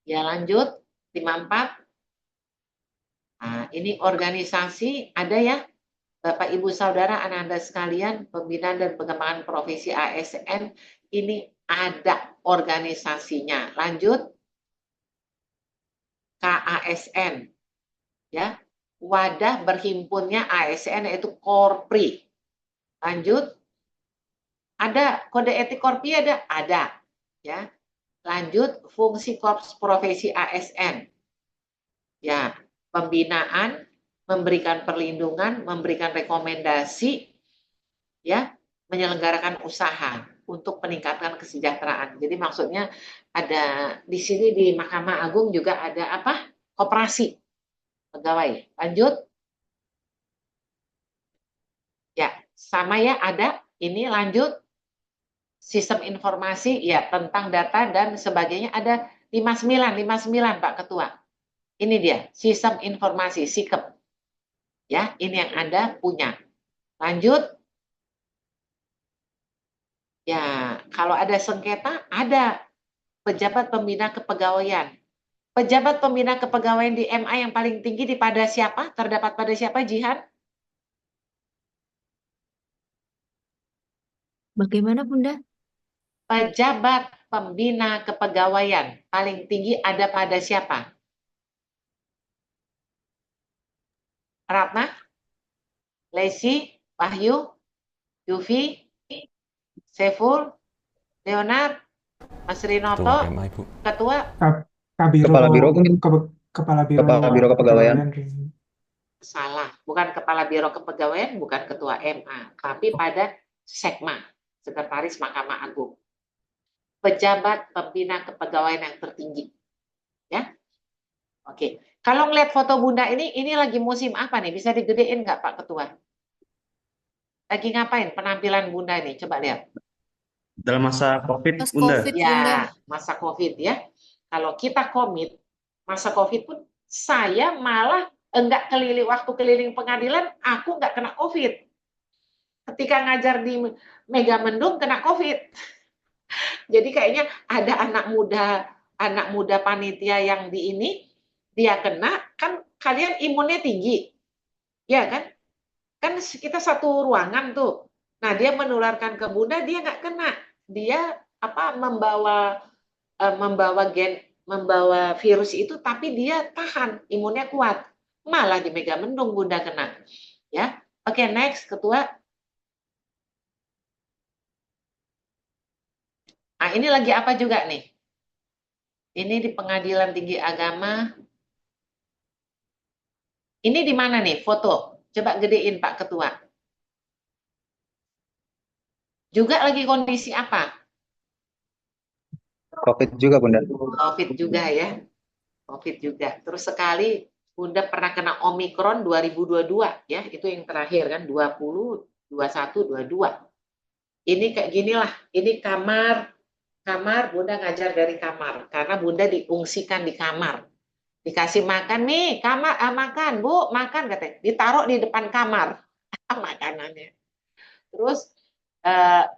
Ya, lanjut, 54. Nah, ini organisasi, ada ya, Bapak Ibu Saudara, anak-anak sekalian, pembinaan dan pengembangan profesi ASN, ini ada organisasinya. Lanjut, KASN. Ya, wadah berhimpunnya ASN yaitu Korpri. Lanjut, ada kode etik Korpri ada, ya. Lanjut, fungsi korps profesi ASN. Ya, pembinaan, memberikan perlindungan, memberikan rekomendasi, ya, menyelenggarakan usaha untuk meningkatkan kesejahteraan. Jadi maksudnya ada di sini di Mahkamah Agung juga ada apa? Koperasi pegawai. Lanjut. Ya, sama ya ada. Ini lanjut. Sistem informasi ya tentang data dan sebagainya ada 59 Pak Ketua. Ini dia, sistem informasi SIKEP. Ya, ini yang Anda punya. Lanjut. Ya, kalau ada sengketa, ada pejabat pembina kepegawaian. Pejabat pembina kepegawaian di MA yang paling tinggi pada siapa? Terdapat pada siapa, Jihan? Bagaimana, Bunda? Pejabat pembina kepegawaian paling tinggi ada pada siapa? Ratna, Lesi, Wahyu, Yufi, Seful, Leonard, Mas Ketua Rinoto, MA, Ibu. Ketua Kabiro, Kepala Biro mungkin. Kepala Biro Kepala Biro Kepegawaian. salah, bukan Kepala Biro Kepegawaian, bukan Ketua MA, tapi pada Sekma, Sekretaris Mahkamah Agung. Pejabat pembina kepegawaian yang tertinggi. Ya. Oke. Kalau ngeliat foto Bunda ini lagi musim apa nih? Bisa digedein nggak Pak Ketua? Lagi ngapain penampilan Bunda nih? Coba lihat. Dalam masa COVID, Pas Bunda. COVID, Bunda. Ya, masa COVID ya. Kalau kita komit, masa COVID pun saya malah enggak keliling, waktu keliling pengadilan, aku enggak kena COVID. Ketika ngajar di Megamendung kena COVID. Jadi kayaknya ada anak muda panitia yang di ini, dia kena, kan kalian imunnya tinggi. Ya kan? Kan kita satu ruangan tuh. Nah, dia menularkan ke Bunda, dia nggak kena. Dia membawa virus itu, tapi dia tahan, imunnya kuat. Malah di Megamendung Bunda kena. Ya, oke, next Ketua. Nah, ini lagi apa juga nih? Ini di Pengadilan Tinggi Agama. Ini di mana nih foto? Coba gedein Pak Ketua. Juga lagi kondisi apa? COVID juga, Bunda. COVID juga ya. COVID juga. Terus sekali Bunda pernah kena Omikron 2022 ya, itu yang terakhir kan 20, 21, 22. Ini kayak ginilah. Ini kamar Bunda ngajar dari kamar karena Bunda diungsikan di kamar. Dikasih makan nih, kamar makan, Bu, makan katanya. Ditaruh di depan kamar makanannya. Terus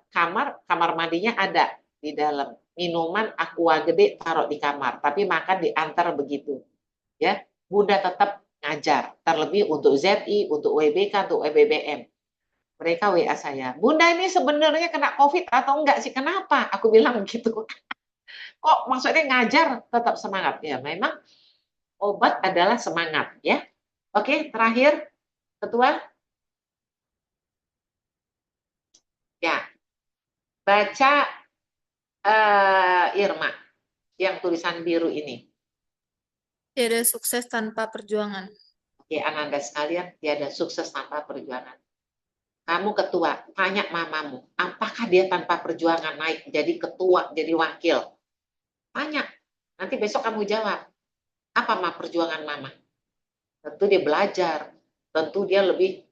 kamar mandinya ada di dalam. Minuman aqua gede taruh di kamar, tapi makan diantar begitu. Ya, Bunda tetap ngajar, terlebih untuk ZI, untuk WBK, untuk WBBM. Mereka WA saya, Bunda ini sebenarnya kena COVID atau enggak sih? Kenapa? Aku bilang begitu. Kok maksudnya ngajar tetap semangat? Ya, memang obat adalah semangat. Ya, oke. Terakhir, Ketua. Ya, baca Irma yang tulisan biru ini. Tiada sukses tanpa perjuangan. Oke, Ananda sekalian, tiada sukses tanpa perjuangan. Kamu ketua, tanya mamamu, apakah dia tanpa perjuangan naik jadi ketua, jadi wakil? Tanya, nanti besok kamu jawab. Apa perjuangan mama? Tentu dia belajar, tentu dia lebih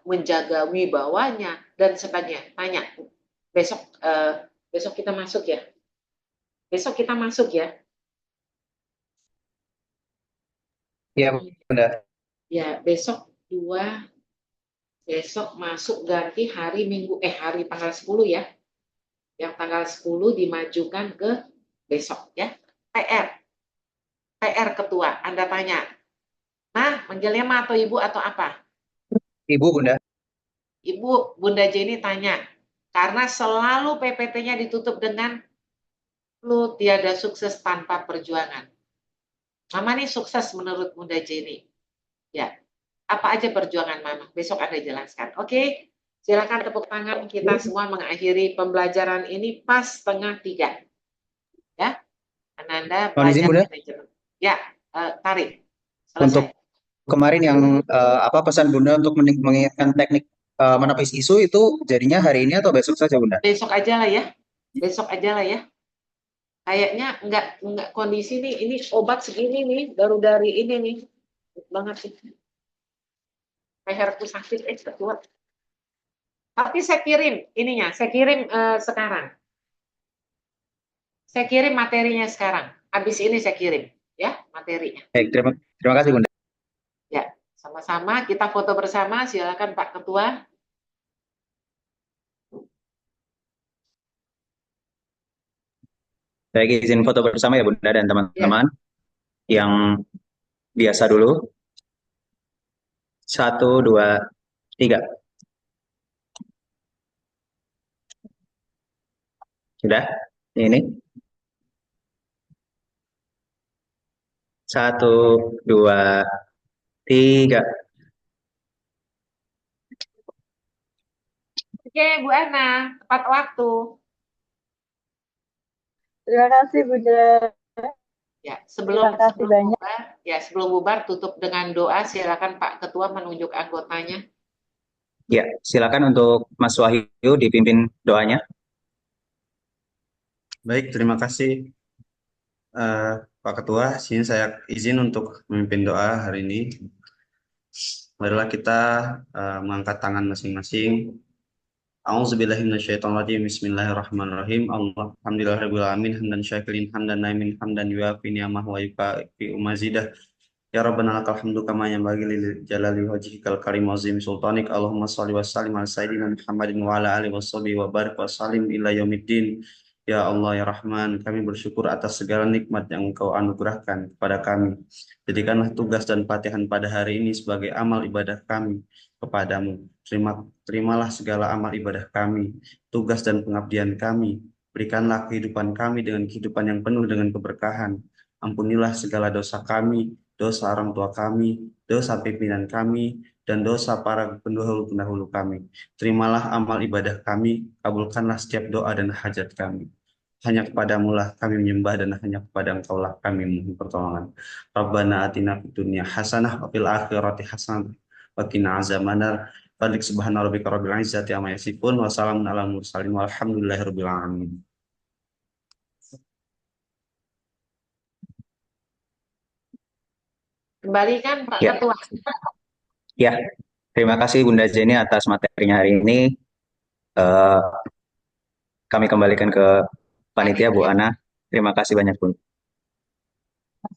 menjaga wibawanya dan sebagainya. Tanya, besok kita masuk ya. Besok kita masuk ya. Iya, Bunda. Ya, besok masuk ganti hari Minggu, hari tanggal 10 ya. Yang tanggal 10 dimajukan ke besok ya. PR Ketua, Anda tanya. Nah, manggilnya Ma atau Ibu atau apa? Ibu, Bunda. Ibu, Bunda Jenny tanya. Karena selalu PPT-nya ditutup dengan lu tiada sukses tanpa perjuangan. Mama nih sukses menurut Bunda Jenny. Ya, apa aja perjuangan Mama? Besok Anda jelaskan. Oke, silakan tepuk tangan kita semua mengakhiri pembelajaran ini pas 2:30. Ya, Ananda belajar manajemen. Ya, tarik. Selesai. Untuk kemarin yang pesan Bunda untuk mengingatkan teknik menepis isu itu jadinya hari ini atau besok saja, Bunda? Besok aja lah ya. Besok aja lah ya. Kayaknya enggak kondisi nih, ini obat segini nih, baru dari ini nih. Banget sih. Leherku sakit, ketua. Tapi saya kirim ininya, saya kirim sekarang. Saya kirim materinya sekarang. Habis ini saya kirim ya materinya. Baik, terima kasih Bunda. Ya, sama-sama kita foto bersama. Silakan Pak Ketua. Saya izin foto bersama ya Bunda dan teman-teman yang biasa dulu. 1, 2, 3. Sudah? Ini. 1, 2, 3. Oke, Bu Ana, tepat waktu. Terima kasih Bunda. Ya, Terima kasih banyak. sebelum bubar tutup dengan doa. Silakan Pak Ketua menunjuk anggotanya. Ya, silakan untuk Mas Wahyu dipimpin doanya. Baik, terima kasih Pak Ketua. Sini saya izin untuk memimpin doa hari ini. Marilah kita mengangkat tangan masing-masing. A'udzubillahi minasyaitonirrajim. Bismillahirrahmanirrahim. Alhamdulillahirabbil alamin hamdan syakirin hamdan naimin hamdan yuafi ni'amah wa yukafi mazidah. Ya Rabbana lakal hamdu kama yanbaghi li jalali wajhikal karim wa azimi sultanik. Allahumma shalli wa sallim ala sayyidina Muhammadin wa ala alihi washabihi wa barik wa sallim ila yaumiddin. Ya Allah ya Rahman, kami bersyukur atas segala nikmat yang Engkau anugerahkan kepada kami. Jadikanlah tugas dan pelatihan pada hari ini sebagai amal ibadah kami kepadamu. Terimalah segala amal ibadah kami, tugas dan pengabdian kami. Berikanlah kehidupan kami dengan kehidupan yang penuh dengan keberkahan. Ampunilah segala dosa kami, dosa orang tua kami, dosa pimpinan kami, dan dosa para pendahulu-pendahulu kami. Terimalah amal ibadah kami, kabulkanlah setiap doa dan hajat kami. Hanya kepadamu lah kami menyembah dan hanya kepada Engkau lah kami memohon pertolongan. Rabbana atina fid dunya hasanah wa fil akhirati hasanah wa qina azabannar. Balik subhana rabbika rabbil izzati amma yasifun wa salamun alal mursalin walhamdulillahi rabbil alamin. Kembalikan Pak Ya. Ketua. Ya, terima kasih Bunda Jenny atas materinya hari ini. Kami kembalikan ke panitia Bu Ana. Terima kasih banyak Bu.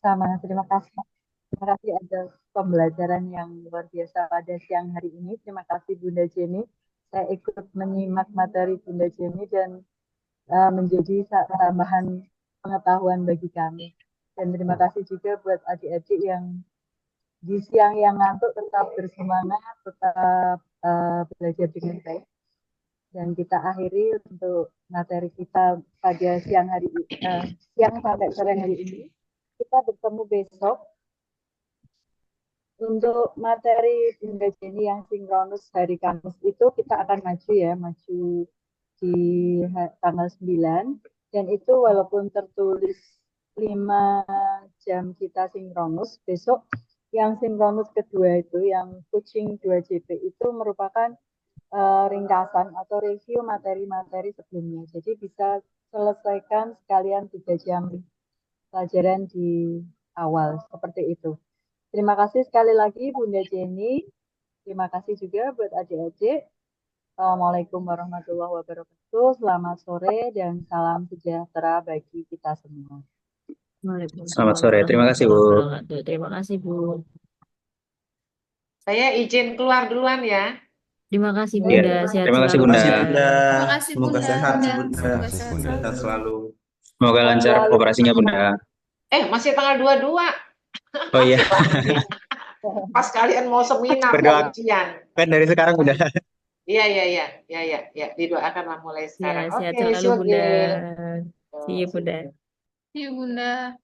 Sama, terima kasih. Terima kasih atas pembelajaran yang luar biasa pada siang hari ini. Terima kasih Bunda Jenny. Saya ikut menyimak materi Bunda Jenny dan menjadi tambahan pengetahuan bagi kami. Dan terima kasih juga buat adik-adik yang di siang yang ngantuk tetap bersemangat, tetap belajar dengan baik. Dan kita akhiri untuk materi kita pada siang sampai sore hari ini. Kita bertemu besok untuk materi Bunda Jenny yang sinkronus hari Kamis itu kita akan maju di tanggal 9 dan itu walaupun tertulis 5 jam kita sinkronus, besok yang sinkronus kedua itu yang coaching 2JP itu merupakan ringkasan atau review materi-materi sebelumnya. Jadi bisa selesaikan sekalian 3 jam pelajaran di awal seperti itu. Terima kasih sekali lagi Bunda Jenny. Terima kasih juga buat adik-adik. Assalamualaikum warahmatullahi wabarakatuh. Selamat sore dan salam sejahtera bagi kita semua. Selamat sore. Terima kasih Bu. Terima kasih Bu. Saya izin keluar duluan ya. Terima kasih Ya. Bunda. Sehat Terima kasih selalu, Bunda. Terima kasih Semoga Bunda. sehat Bunda. Bunda. Semoga sehat selalu. Sehat selalu. Semoga lancar operasinya Bunda. Masih tanggal 22. Oh iya. Pas kalian mau seminar Berdoa. ujian. Kan dari sekarang Bunda. Iya. Didoakanlah mulai sekarang. Ya, sehat Oke, selalu see you Bunda. again. See you Bunda. Iya Bunda.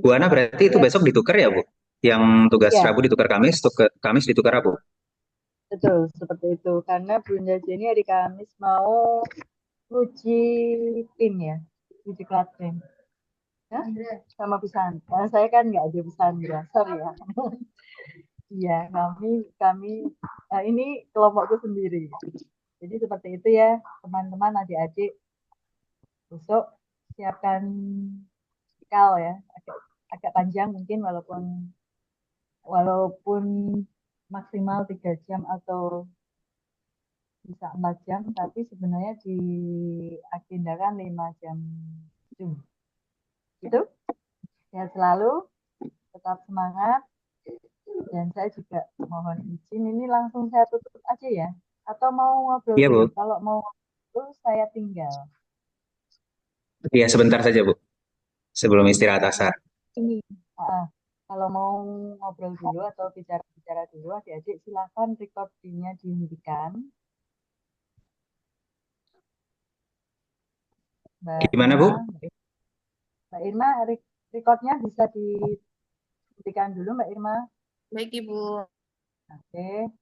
Bu Ana berarti itu besok ditukar ya Bu? Yang tugas Ya. Rabu ditukar Kamis, Kamis ditukar Rabu. Betul, seperti itu. Karena Bunda Jenny hari Kamis mau uji PIM ya, uji klaten. Sama Pisandra. Saya kan nggak ada Pisandra, sorry ya. Iya, kami ini kelompokku sendiri. Jadi seperti itu ya, teman-teman, adik-adik. Besok siapkan cikal ya, agak panjang mungkin walaupun maksimal 3 jam atau bisa 4 jam, tapi sebenarnya diagendakan 5 jam. Gitu. Sehat selalu, tetap semangat. Dan saya juga mohon izin, ini langsung saya tutup aja ya. Atau mau ngobrol Iya, dulu? Bu. Kalau mau ngobrol, saya tinggal. Iya, sebentar saja Bu. Sebelum istirahat asar. Ini, kalau mau ngobrol dulu atau bicara dulu, adik-adik silakan recordingnya dihentikan. Gimana Bu? Mbak Irma, recordnya bisa di Berikan dulu Mbak Irma. Baik, Ibu. Oke.